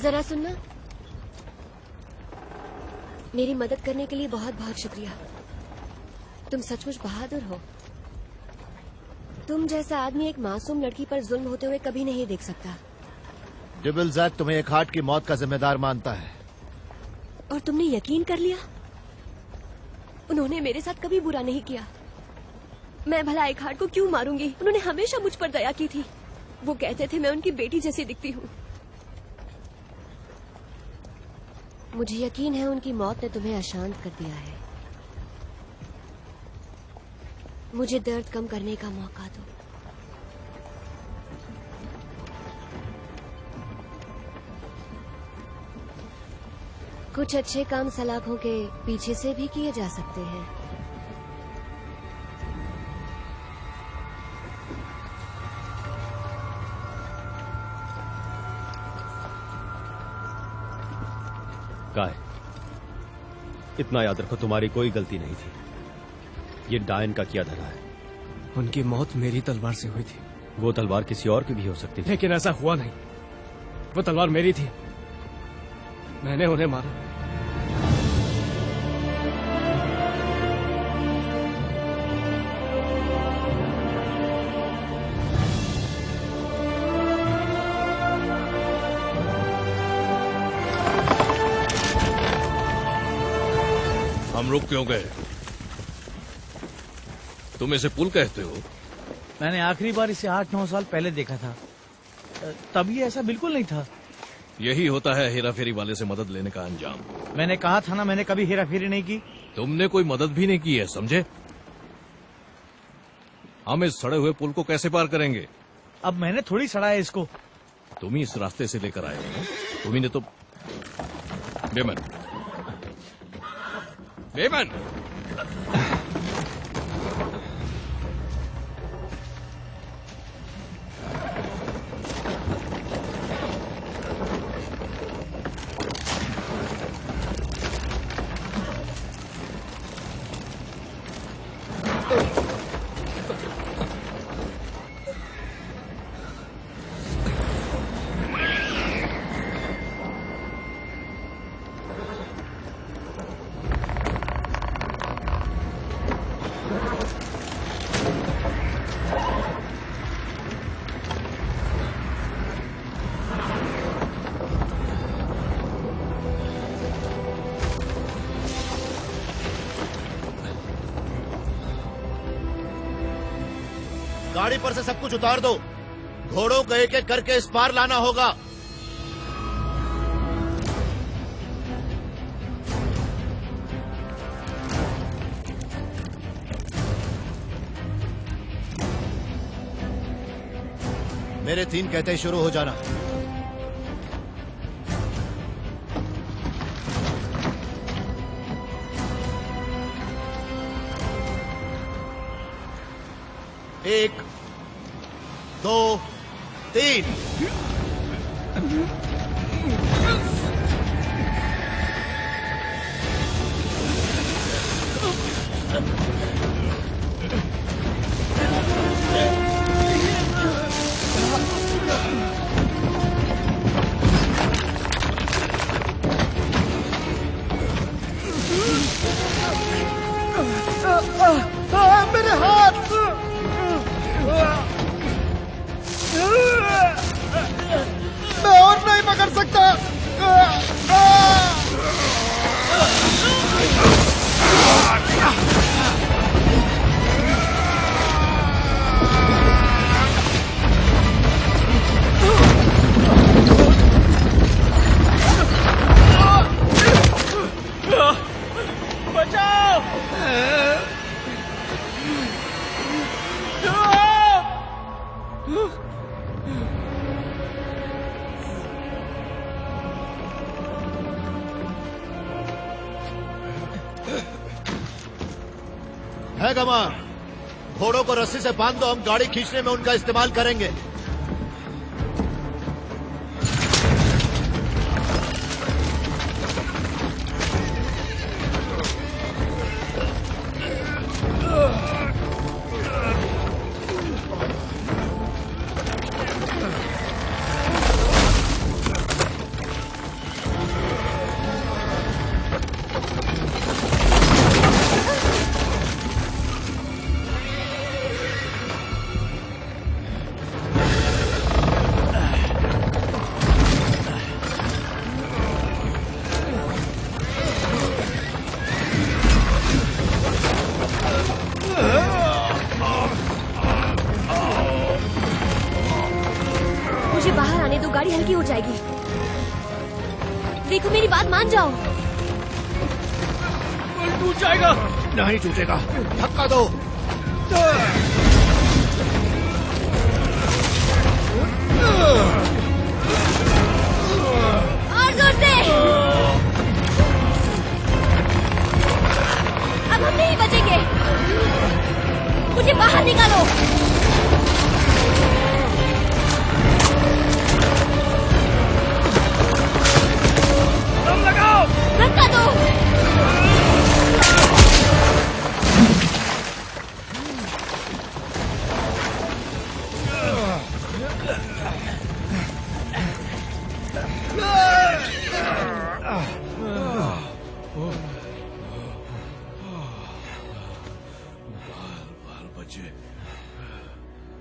जरा सुनना। मेरी मदद करने के लिए बहुत बहुत शुक्रिया। तुम सचमुच बहादुर हो। तुम जैसा आदमी एक मासूम लड़की पर जुल्म होते हुए कभी नहीं देख सकता। डेविलजैक तुम्हें एकार्ड की मौत का जिम्मेदार मानता है। और तुमने यकीन कर लिया? उन्होंने मेरे साथ कभी बुरा नहीं किया। मैं भला एकार्ड को क्यों मारूंगी? उन्होंने हमेशा मुझ पर दया की थी। वो कहते थे मैं उनकी बेटी जैसी दिखती हूँ। मुझे यकीन है उनकी मौत ने तुम्हें अशांत कर दिया है। मुझे दर्द कम करने का मौका दो। कुछ अच्छे काम सलाखों के पीछे से भी किए जा सकते हैं। काय, इतना याद रखो, तुम्हारी कोई गलती नहीं थी। ये डायन का किया धरा है। उनकी मौत मेरी तलवार से हुई थी। वो तलवार किसी और की भी हो सकती थी। लेकिन ऐसा हुआ नहीं। वो तलवार मेरी थी, मैंने उन्हें मारा। हम रुक क्यों गए? तुम इसे पुल कहते हो? मैंने आखिरी बार इसे 8-9 साल पहले देखा था। तब ये ऐसा बिल्कुल नहीं था। यही होता है हेरा फेरी वाले से मदद लेने का अंजाम। मैंने कहा था ना, मैंने कभी हेरा फेरी नहीं की। तुमने कोई मदद भी नहीं की है, समझे? हम इस सड़े हुए पुल को कैसे पार करेंगे? अब मैंने थोड़ी सड़ाया इसको। तुम ही इस रास्ते से लेकर आए हो। तुम्ही ने तो बेमन बेमन गाड़ी पर से सब कुछ उतार दो। घोड़ों को एक एक करके इस पार लाना होगा। मेरे 3 कहते ही शुरू हो जाना। एक, 2, 3। मेरे हाथ! मैं और नहीं पकड़ सकता। बचाओ! है गमा, घोड़ों को रस्सी से बांध दो। हम गाड़ी खींचने में उनका इस्तेमाल करेंगे। मुझे बाहर आने दो, गाड़ी हल्की हो जाएगी। देखो मेरी बात मान जाओ। टूट जाएगा। नहीं टूटेगा, धक्का दो। और जोर से। अब हम नहीं बचेंगे। मुझे बाहर निकालो। दम लगाओ। धक्का दो।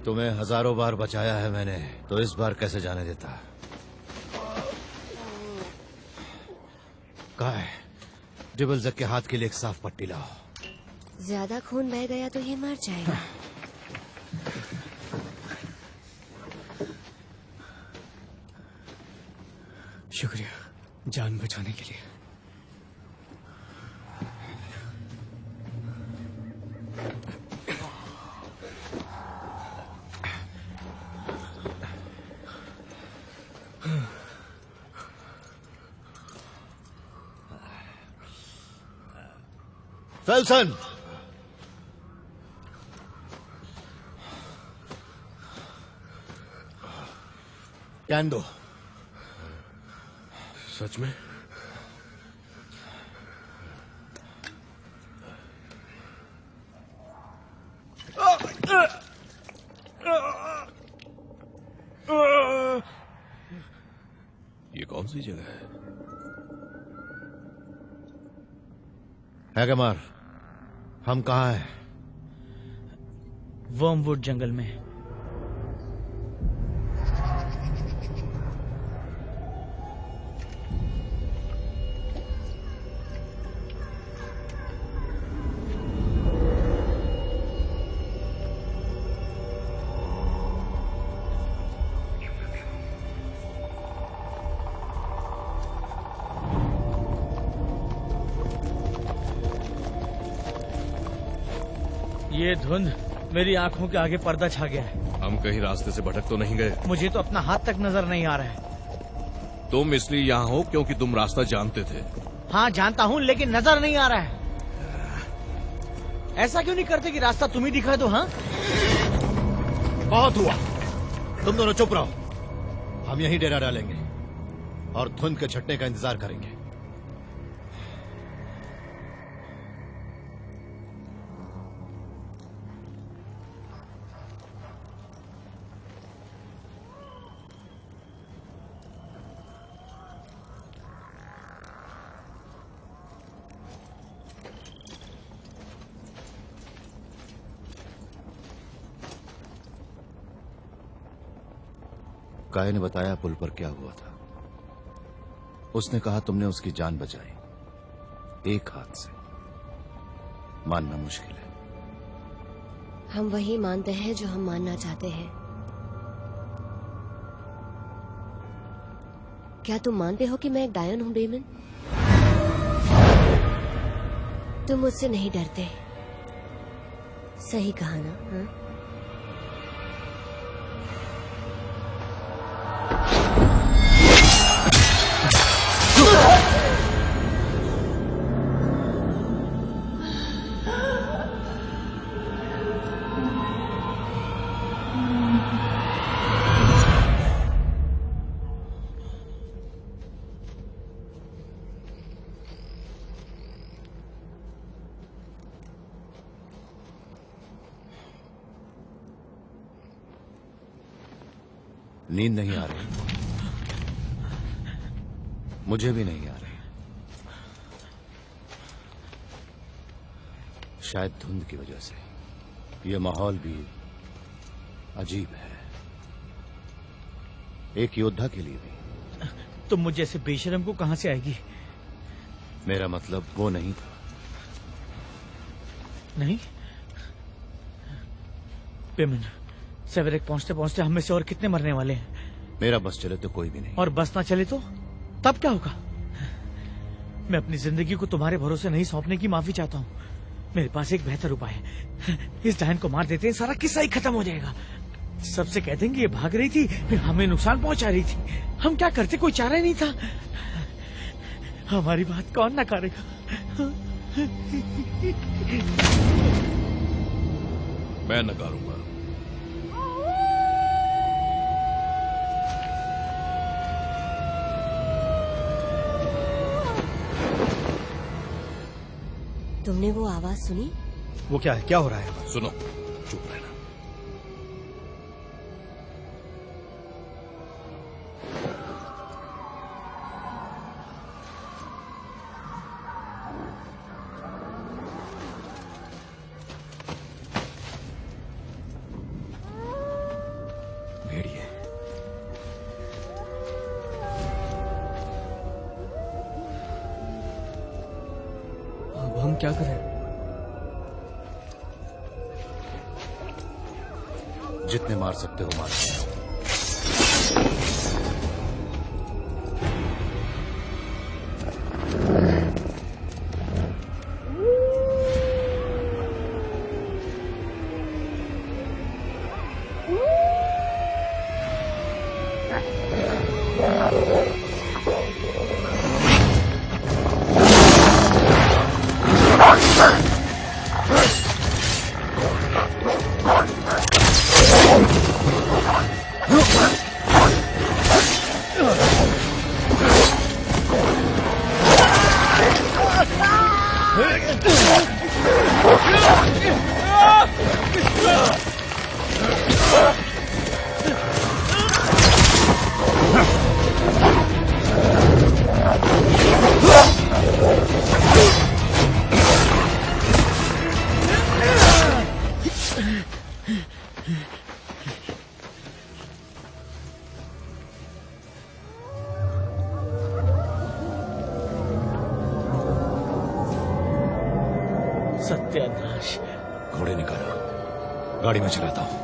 तुम्हें हजारों बार बचाया है मैंने, तो इस बार कैसे जाने देता? कहा है डिबलजक के हाथ के लिए एक साफ पट्टी लाओ। ज्यादा खून बह गया तो ये मर जाएगा। शुक्रिया जान बचाने के लिए। फेल्सन, कैन दो। सच में? ये कौन सी जगह है? हैगमार, हम कहाँ हैं? वर्मवुड जंगल में। ये धुंध मेरी आंखों के आगे पर्दा छा गया है। हम कहीं रास्ते से भटक तो नहीं गए? मुझे तो अपना हाथ तक नजर नहीं आ रहा है। तुम इसलिए यहाँ हो क्योंकि तुम रास्ता जानते थे। हाँ जानता हूँ, लेकिन नजर नहीं आ रहा है। ऐसा क्यों नहीं करते कि रास्ता तुम ही दिखा दो? हाँ बहुत हुआ, तुम दोनों चुप रहो। हम यहीं डेरा डालेंगे और धुंध के छटने का इंतजार करेंगे। काय ने बताया पुल पर क्या हुआ था। उसने कहा तुमने उसकी जान बचाई एक हाथ से। मानना मुश्किल है। हम वही मानते हैं जो हम मानना चाहते हैं। क्या तुम मानते हो कि मैं एक डायन हूं डेमन? तुम मुझसे नहीं डरते। सही कहा ना? हाँ? नींद नहीं आ रही? मुझे भी नहीं आ रही। शायद धुंध की वजह से। ये माहौल भी अजीब है, एक योद्धा के लिए भी। तुम मुझे ऐसे बेशरम को कहां से आएगी? मेरा मतलब वो नहीं था। नहीं? पेमन, सेवरेक पहुंचते पहुंचते हम में से और कितने मरने वाले हैं? मेरा बस चले तो कोई भी नहीं। और बस ना चले तो तब क्या होगा? मैं अपनी जिंदगी को तुम्हारे भरोसे नहीं सौंपने की माफी चाहता हूँ। मेरे पास एक बेहतर उपाय है। इस डायन को मार देते हैं, सारा किस्सा ही खत्म हो जाएगा। सबसे कह देंगे ये भाग रही थी, हमें नुकसान पहुंचा रही थी। हम क्या करते, कोई चारा ही नहीं था। हमारी बात कौन नकारेगा? मैं नकारूंगा। तुमने वो आवाज सुनी? वो क्या है, क्या हो रहा है? सुनो, चुप रहना। भेड़िए। अब हम क्या करें? जितने मार सकते हो मार। सत्यानाश। घोड़े निकालो, गाड़ी में चलाता हूं।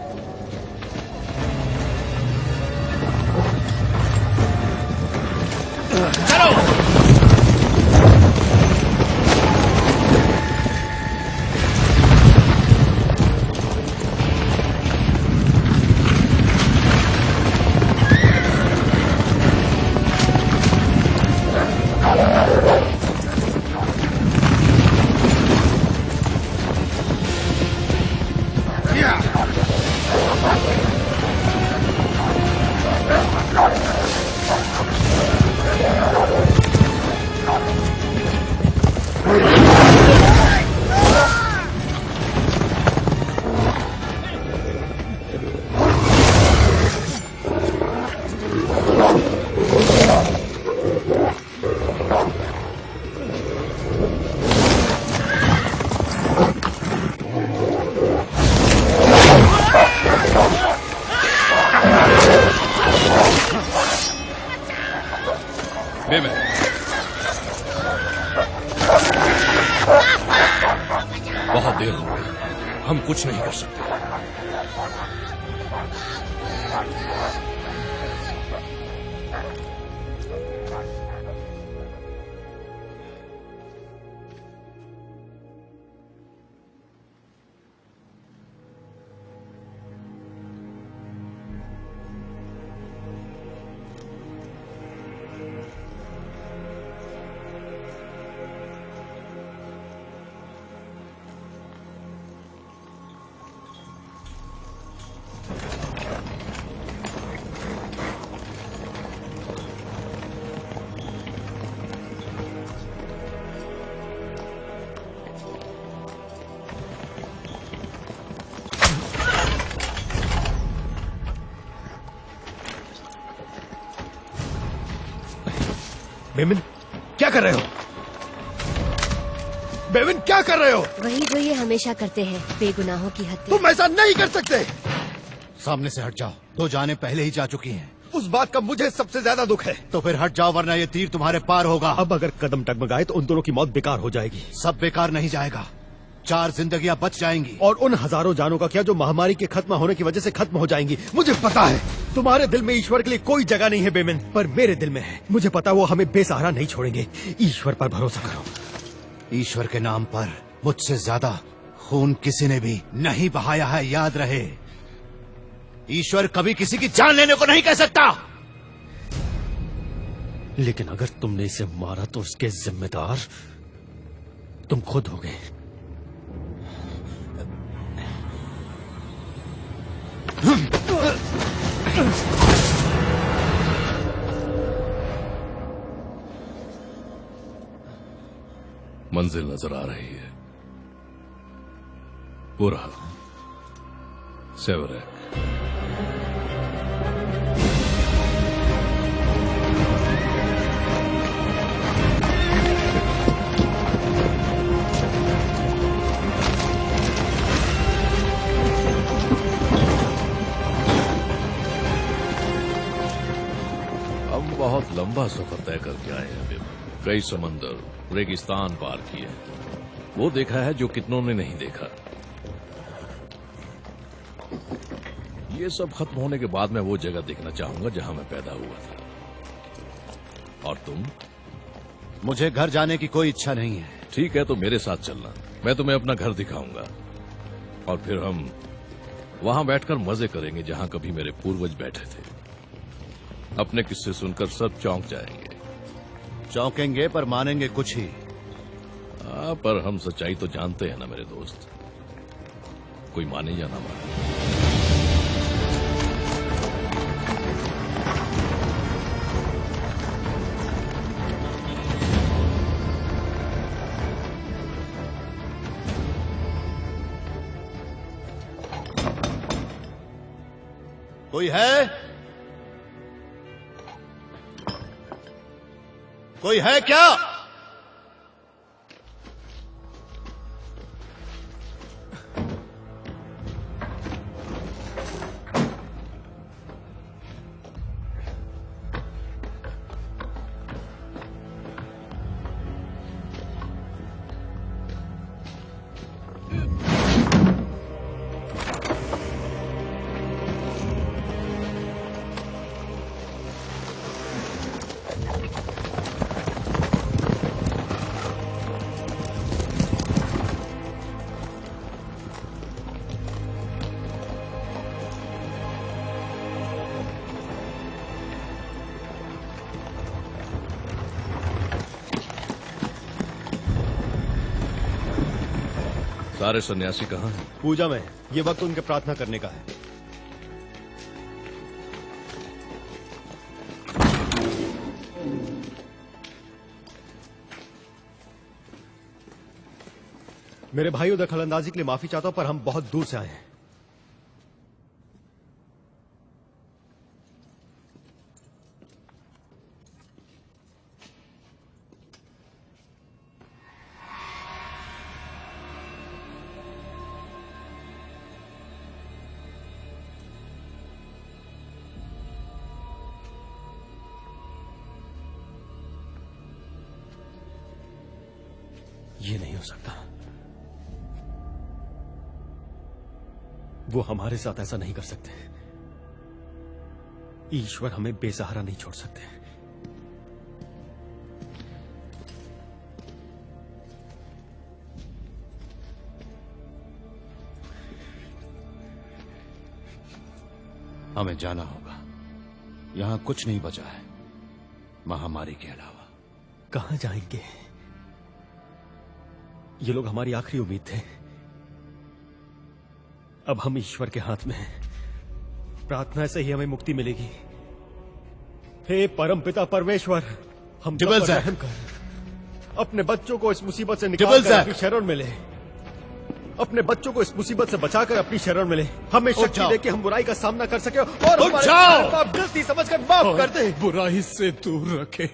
बहुत देर हो गई, हम कुछ नहीं कर सकते। बेविन, क्या कर रहे हो? बेविन, क्या कर रहे हो? वही जो ये हमेशा करते हैं, बेगुनाहों की हत्या। तुम ऐसा नहीं कर सकते। सामने से हट जाओ, 2 जानें पहले ही जा चुकी हैं। उस बात का मुझे सबसे ज्यादा दुख है। तो फिर हट जाओ, वरना ये तीर तुम्हारे पार होगा। अब अगर कदम टगमगाए तो उन दोनों की मौत बेकार हो जाएगी। सब बेकार नहीं जाएगा, 4 जिंदगियां बच जाएंगी। और उन हजारों जानों का क्या जो महामारी के खत्म होने की वजह से खत्म हो जाएंगी। मुझे पता है तुम्हारे दिल में ईश्वर के लिए कोई जगह नहीं है बेमिन, पर मेरे दिल में है। मुझे पता वो हमें बेसहारा नहीं छोड़ेंगे। ईश्वर पर भरोसा करो। ईश्वर के नाम पर मुझसे ज्यादा खून किसी ने भी नहीं बहाया है, याद रहे। ईश्वर कभी किसी की जान लेने को नहीं कह सकता। लेकिन अगर तुमने इसे मारा तो उसके जिम्मेदार तुम खुद होगे। मंजिल नजर आ रही है, वो रहा सेवरेक। हम बहुत लंबा सफर तय करके आए हैं बिम। कई समंदर, रेगिस्तान पार किए, वो देखा है जो कितनों ने नहीं देखा। ये सब खत्म होने के बाद मैं वो जगह देखना चाहूंगा जहां मैं पैदा हुआ था। और तुम? मुझे घर जाने की कोई इच्छा नहीं है। ठीक है, तो मेरे साथ चलना, मैं तुम्हें अपना घर दिखाऊंगा और फिर हम वहां बैठकर मजे करेंगे जहां कभी मेरे पूर्वज बैठे थे। अपने किस्से सुनकर सब चौंक जाएंगे। चौंकेंगे पर मानेंगे कुछ ही। पर हम सच्चाई तो जानते हैं ना मेरे दोस्त, कोई माने या ना माने। कोई है? कोई है क्या? सारे सन्यासी कहाँ हैं? पूजा में। ये वक्त उनके प्रार्थना करने का है। मेरे भाई उधर खलंदाजी के लिए माफी चाहता हूं, पर हम बहुत दूर से आए हैं। ये नहीं हो सकता। वो हमारे साथ ऐसा नहीं कर सकते। ईश्वर हमें बेसहारा नहीं छोड़ सकते। हमें जाना होगा। यहां कुछ नहीं बचा है महामारी के अलावा। कहां जाएंगे? ये लोग हमारी आखिरी उम्मीद थे। अब हम ईश्वर के हाथ में हैं। प्रार्थना से ही हमें मुक्ति मिलेगी। हे परमपिता परमेश्वर, हम सब पर रहम कर। अपने बच्चों को इस मुसीबत से निकाल कर अपनी शरण में ले। अपने बच्चों को इस मुसीबत से बचाकर अपनी शरण में ले। हमें शक्ति दे कि हम बुराई का सामना कर सके और हमारे पाप गलती समझकर माफ कर दे। बुराई से दूर रखे।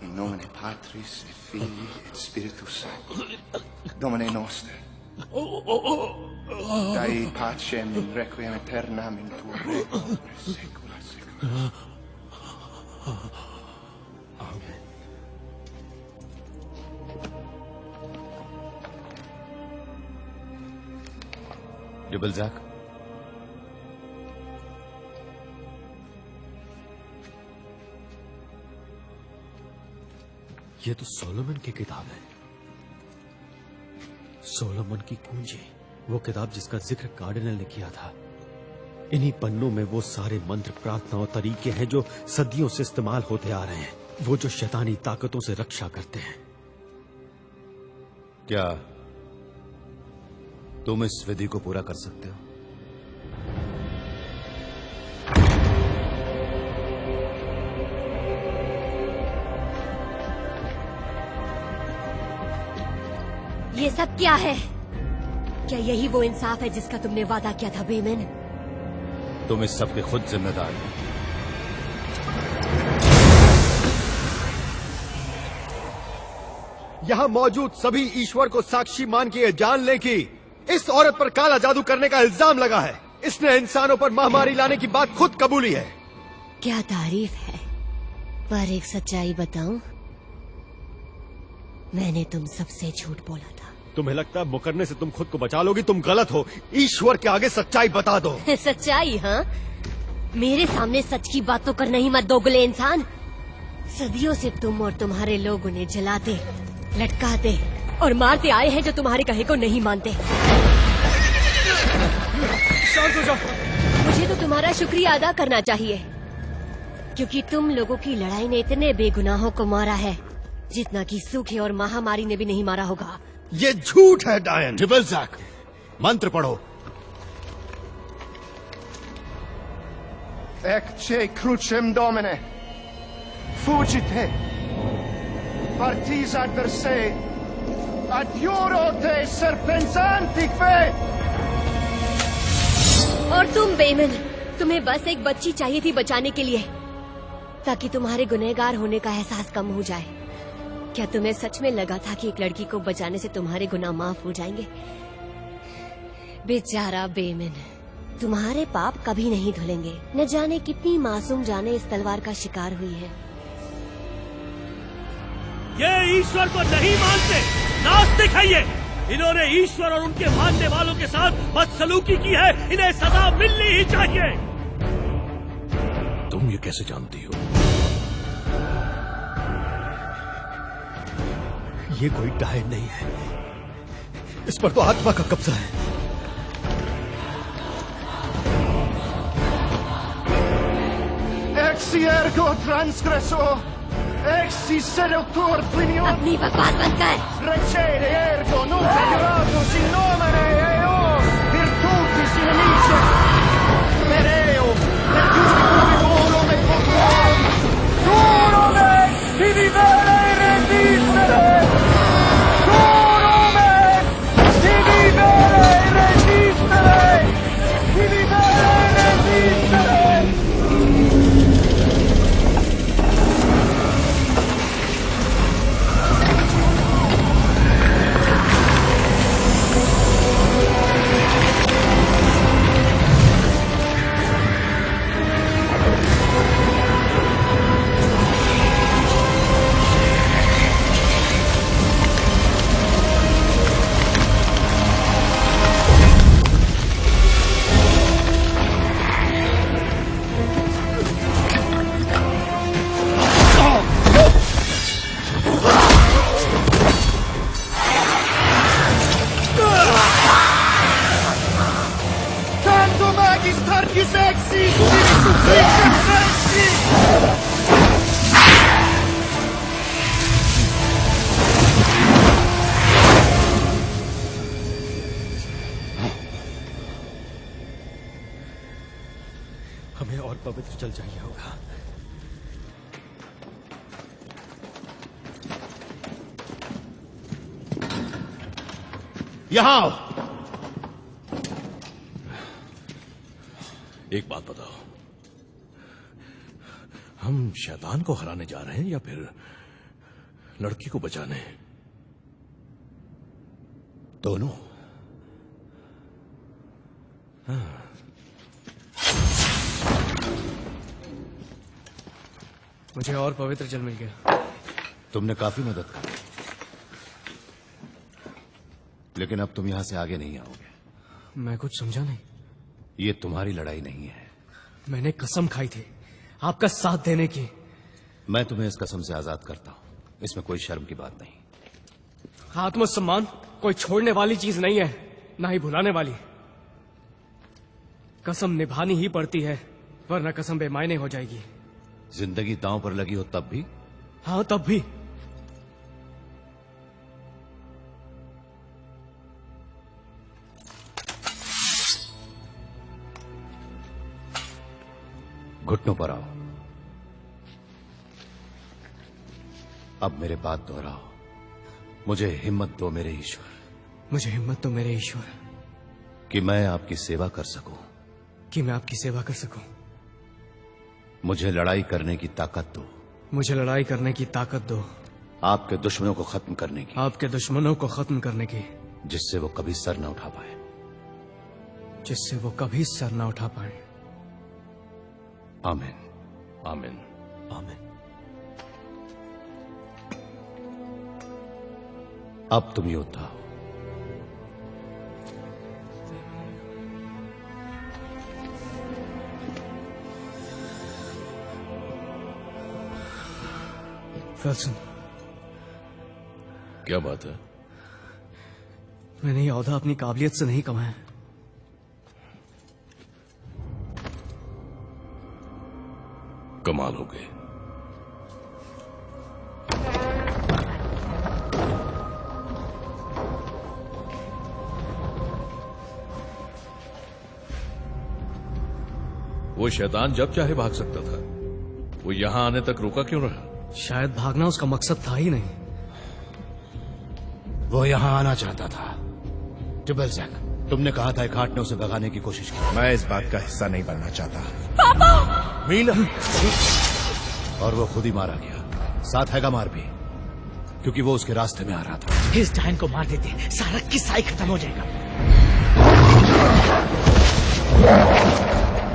In nomine Patris et Filii et Spiritus Sancti. Domine noster. Dai pacem in requiem aeternam in tuo regnum per saecula saeculorum. Amen. डिबलजैक, ये तो सोलोमन की किताब है। सोलोमन की कुंजी, वो किताब जिसका जिक्र कार्डिनल ने किया था। इन्हीं पन्नों में वो सारे मंत्र, प्रार्थना और तरीके हैं जो सदियों से इस्तेमाल होते आ रहे हैं, वो जो शैतानी ताकतों से रक्षा करते हैं। क्या तुम इस विधि को पूरा कर सकते हो? ये सब क्या है? क्या यही वो इंसाफ है जिसका तुमने वादा किया था बेमन? तुम इस सब के खुद जिम्मेदार हो। यहां मौजूद सभी ईश्वर को साक्षी मान के ये जान लें कि इस औरत पर काला जादू करने का इल्जाम लगा है। इसने इंसानों पर महामारी लाने की बात खुद कबूली है। क्या तारीफ है, पर एक सच्चाई बताऊं, मैंने तुम सबसे झूठ बोला था। तुम्हें लगता है मुकरने से तुम खुद को बचा लोगी? तुम गलत हो। ईश्वर के आगे सच्चाई बता दो। सच्चाई? हाँ, मेरे सामने सच की बात तो कर नहीं मत, दोगले इंसान। सदियों से तुम और तुम्हारे लोग उन्हें जलाते, लटकाते और मारते आए हैं जो तुम्हारे कहे को नहीं मानते। शांत हो जाओ। मुझे तो तुम्हारा शुक्रिया अदा करना चाहिए, क्योंकि तुम लोगों की लड़ाई ने इतने बेगुनाहों को मारा है जितना कि सूखे और महामारी ने भी नहीं मारा होगा। ये झूठ है डायन। डिबलजैक, मंत्र पढ़ो। Ecce crucem Domine, fugite, partis adverse, adjuro te serpens antiqve। और तुम बेमन, तुम्हें बस एक बच्ची चाहिए थी बचाने के लिए, ताकि तुम्हारे गुनहगार होने का एहसास कम हो जाए। क्या तुम्हें सच में लगा था कि एक लड़की को बचाने से तुम्हारे गुनाह माफ हो जाएंगे? बेचारा बेमन, तुम्हारे पाप कभी नहीं धुलेंगे। न जाने कितनी मासूम जाने इस तलवार का शिकार हुई है। ये ईश्वर को नहीं मानते, नास्तिक है ये। इन्होंने ईश्वर और उनके मानने वालों के साथ बदसलूकी की है। इन्हें सजा मिलनी ही चाहिए। तुम ये कैसे जानती हो? ये कोई डायन नहीं है, इस पर तो आत्मा का कब्जा है। Exi ergo transgressor, exi seductor plinio। अपनी बकवास बंद कर। Recere ergo nunc adoratus in nomine eos virtutis inimice, per eo, per giusti volum et potuum, turum ex vivere resistere, turum ex vivere resistere, vivere resistere। हमें और पवित्र जल चाहिए होगा। यहां आओ। एक बात बताओ, हम शैतान को हराने जा रहे हैं या फिर लड़की को बचाने? दोनों। हाँ। मुझे और पवित्र जल मिल गया। तुमने काफी मदद की, लेकिन अब तुम यहां से आगे नहीं आओगे। मैं कुछ समझा नहीं। ये तुम्हारी लड़ाई नहीं है। मैंने कसम खाई थी आपका साथ देने की। मैं तुम्हें इस कसम से आजाद करता हूं, इसमें कोई शर्म की बात नहीं। आत्मसम्मान कोई छोड़ने वाली चीज नहीं है, ना ही भुलाने वाली। कसम निभानी ही पड़ती है, वरना कसम बेमायने हो जाएगी। जिंदगी दांव पर लगी हो तब भी? हाँ, तब भी। घुटनों पर आओ। अब मेरे बात दोहराओ। मुझे हिम्मत दो मेरे ईश्वर, मुझे हिम्मत दो मेरे ईश्वर, कि मैं आपकी सेवा कर सकूं। कि मैं आपकी सेवा कर सकूं। मुझे लड़ाई करने की ताकत दो। मुझे लड़ाई करने की ताकत दो। आपके दुश्मनों को खत्म करने की। आपके दुश्मनों को खत्म करने की। जिससे वो कभी सर न उठा पाए। जिससे वो कभी सर न उठा पाए। आमीन, आमीन, आमीन। अब तुम योद्धा हो। फेल्सन, क्या बात है? मैंने ये औहदा अपनी काबिलियत से नहीं कमाया। कमाल हो गए। वो शैतान जब चाहे भाग सकता था, वो यहां आने तक रुका क्यों रहा? शायद भागना उसका मकसद था ही नहीं। वो यहां आना चाहता था। ट्रिपल जैक, तुमने कहा था एक हार्ट ने उसे भगाने की कोशिश की। मैं इस बात का हिस्सा नहीं बनना चाहता। पापा! मीला! और वो खुद ही मारा गया, साथ हैगा मार भी, क्योंकि वो उसके रास्ते में आ रहा था। इस डायन को मार देते, सारा किस्सा ही खत्म हो जाएगा।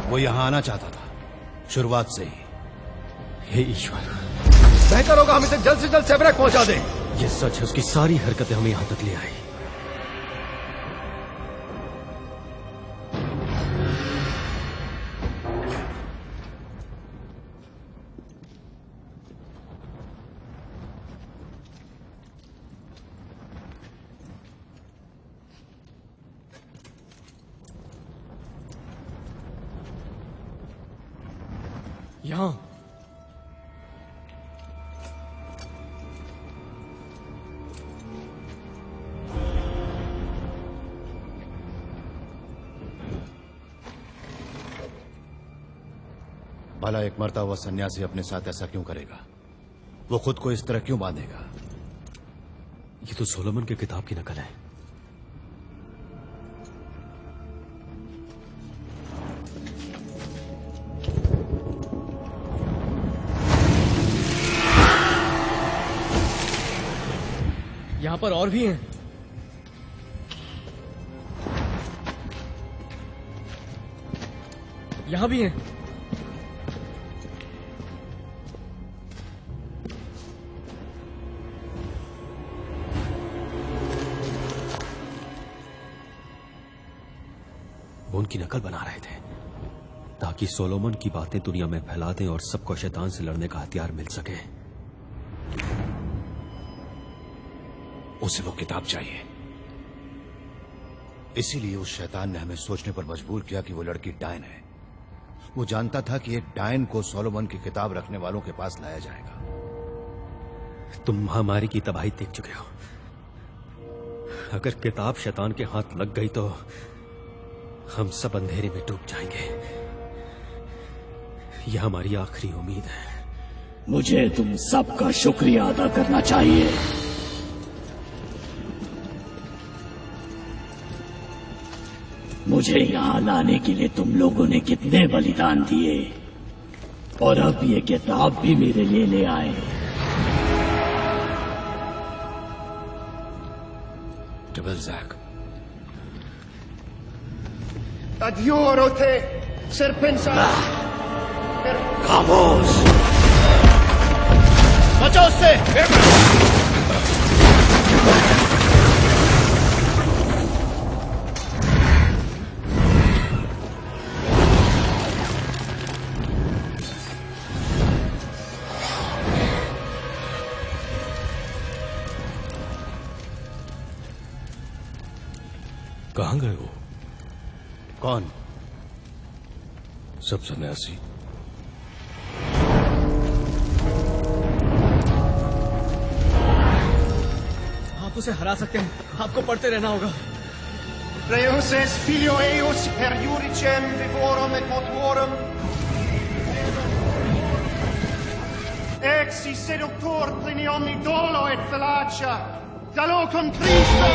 वो यहां आना चाहता था, शुरुआत से ही। हे ईश्वर, बेहतर होगा हम इसे जल्द से जल्द सेवरेक पहुंचा दें। ये सच है, उसकी सारी हरकतें हमें यहां तक ले आई। यहां भला एक मरता हुआ सन्यासी अपने साथ ऐसा क्यों करेगा? वो खुद को इस तरह क्यों बांधेगा? ये तो सोलोमन की किताब की नकल है। यहां पर और भी हैं। यहां भी हैं। वो उनकी नकल बना रहे थे ताकि सोलोमन की बातें दुनिया में फैला दें और सबको शैतान से लड़ने का हथियार मिल सके। उसे वो किताब चाहिए, इसीलिए उस शैतान ने हमें सोचने पर मजबूर किया कि वो लड़की डायन है। वो जानता था कि एक डायन को सोलोमन की किताब रखने वालों के पास लाया जाएगा। तुम महामारी की तबाही देख चुके हो। अगर किताब शैतान के हाथ लग गई तो हम सब अंधेरे में डूब जाएंगे। यह हमारी आखिरी उम्मीद है। मुझे तुम सबका शुक्रिया अदा करना चाहिए। मुझे यहाँ लाने के लिए तुम लोगों ने कितने बलिदान दिए, और अब ये किताब भी मेरे लिए ले आए। Triple jack, Adoro te, ser pensado. खामोश! बचो उससे! कहाँ गए वो? कौन? सब सन्यासी। आप उसे हरा सकते हैं, आपको पढ़ते रहना होगा। Deus es filio eius per iuricem vivorum et motuorum. Exi seductor plini omni dolo et fallacia. Dalo con Cristo.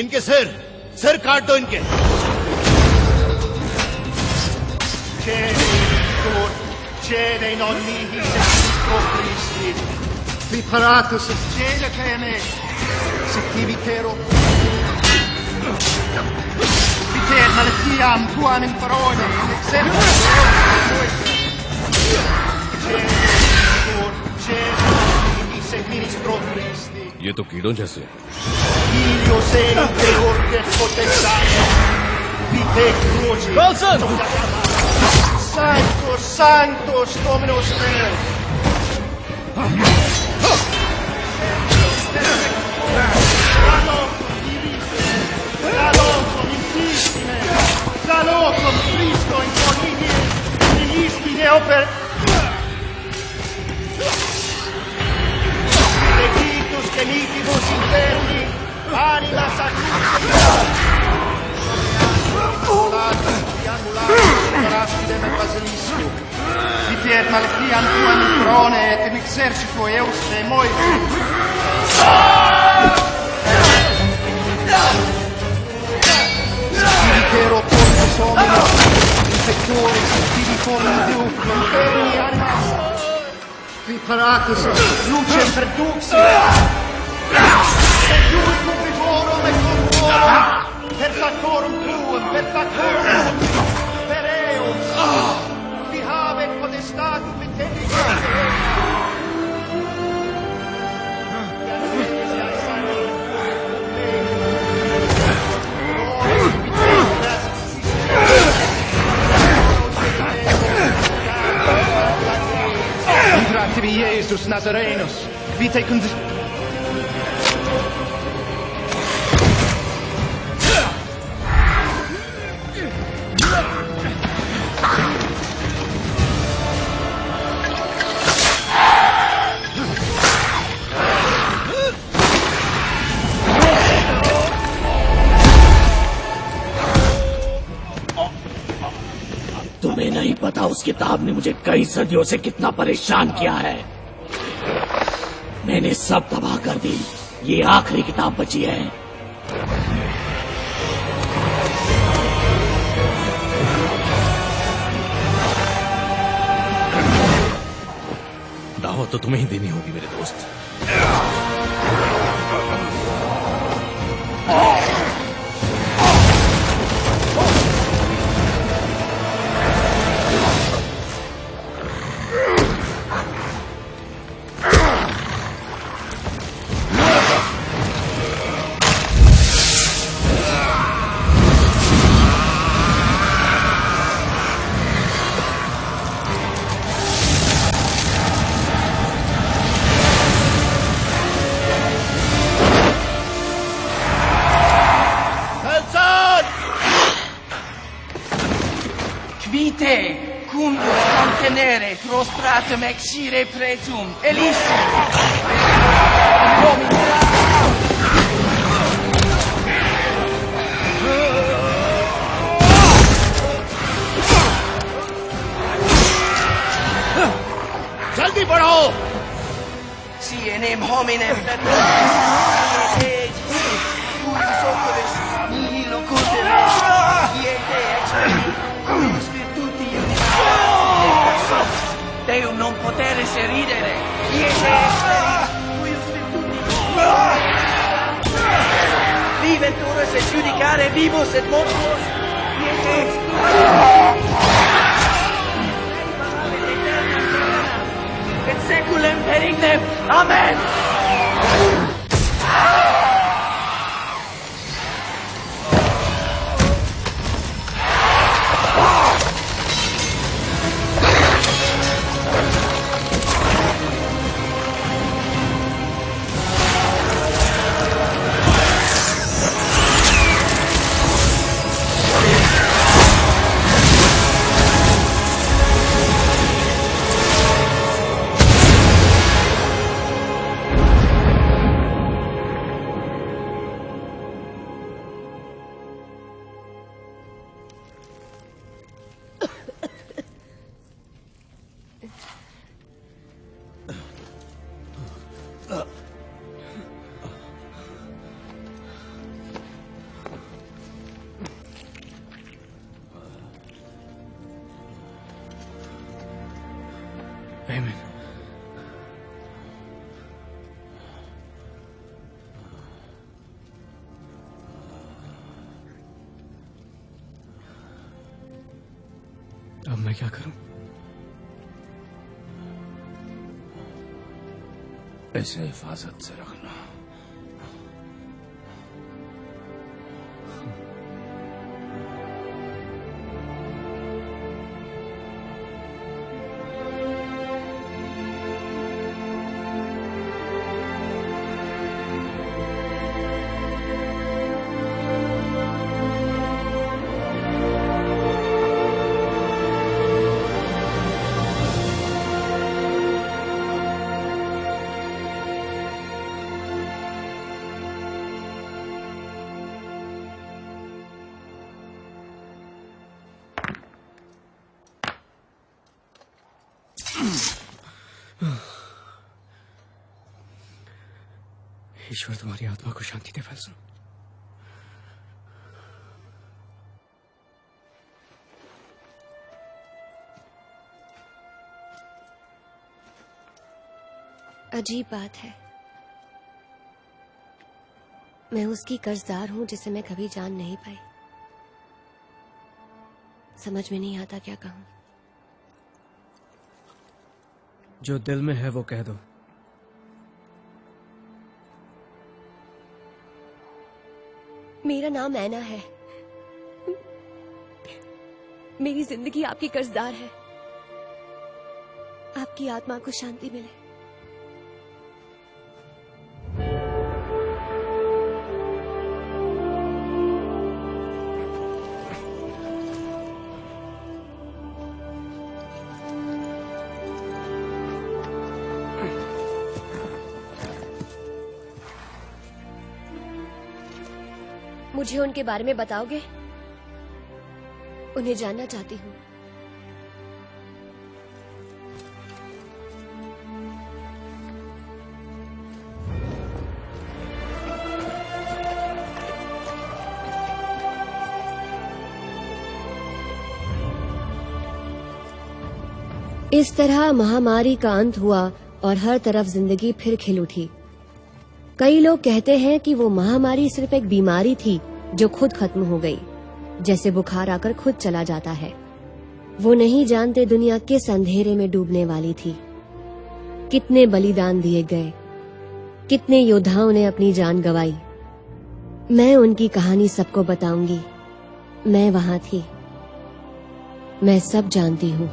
इनके सिर काट दो इनके। Cede non mihi Cristo Christi. Preparatus cede che me. Sectivitero. Viter maletiam tuam in parole. Exemplo. Cede ministro Christi. ये तो कीड़ों जैसे। Filio seno Deor che potestate. Vite croce. Wilson! Sanctus, Sanctus, Dominus Deus. Dalocum intissime, dalocum Christo in coninie, in ispide oper. Legitus genitibus interni, anima sacrificatum. Raspide me basilisco. Vitiet maletiam tuam in prone et in exercito eus te moivi. Spirituero portus hominus, infectoris spiritum Deum non animas. Preparatus lucem perduxi. Et iuicum vivorum et convorum, per factorum tuum, per factorum tuum. Vi habet potestatum intelligente. Intractivi Iesus Nazarenus, vitae तुम्हें नहीं पता उस किताब ने मुझे कई सदियों से कितना परेशान किया है। मैंने सब तबाह कर दी, ये आखिरी किताब बची है। दावत तो तुम्हें ही देनी होगी मेरे दोस्त। Cum contenere prostratum exire pretum, elissimo. जल्दी बढ़ो। Si enem hominem Deum non potere se ridere. per giudicare vivos et mortos. Et seculum perignem. Amen. Amen. अब मैं क्या करूं? इसे हिफाजत से रखना। ईश्वर तुम्हारी आत्मा को शांति दे फैसल। अजीब बात है, मैं उसकी कर्जदार हूं जिसे मैं कभी जान नहीं पाई। समझ में नहीं आता क्या कहूं। जो दिल में है वो कह दो। मेरा नाम ऐना है। मेरी जिंदगी आपकी कर्जदार है। आपकी आत्मा को शांति मिले। मुझे उनके बारे में बताओगे? उन्हें जानना चाहती हूँ। इस तरह महामारी का अंत हुआ और हर तरफ जिंदगी फिर खिल उठी। कई लोग कहते हैं कि वो महामारी सिर्फ एक बीमारी थी जो खुद खत्म हो गई, जैसे बुखार आकर खुद चला जाता है। वो नहीं जानते दुनिया किस अंधेरे में डूबने वाली थी। कितने बलिदान दिए गए, कितने योद्धाओं ने अपनी जान गंवाई। मैं उनकी कहानी सबको बताऊंगी। मैं वहां थी, मैं सब जानती हूँ।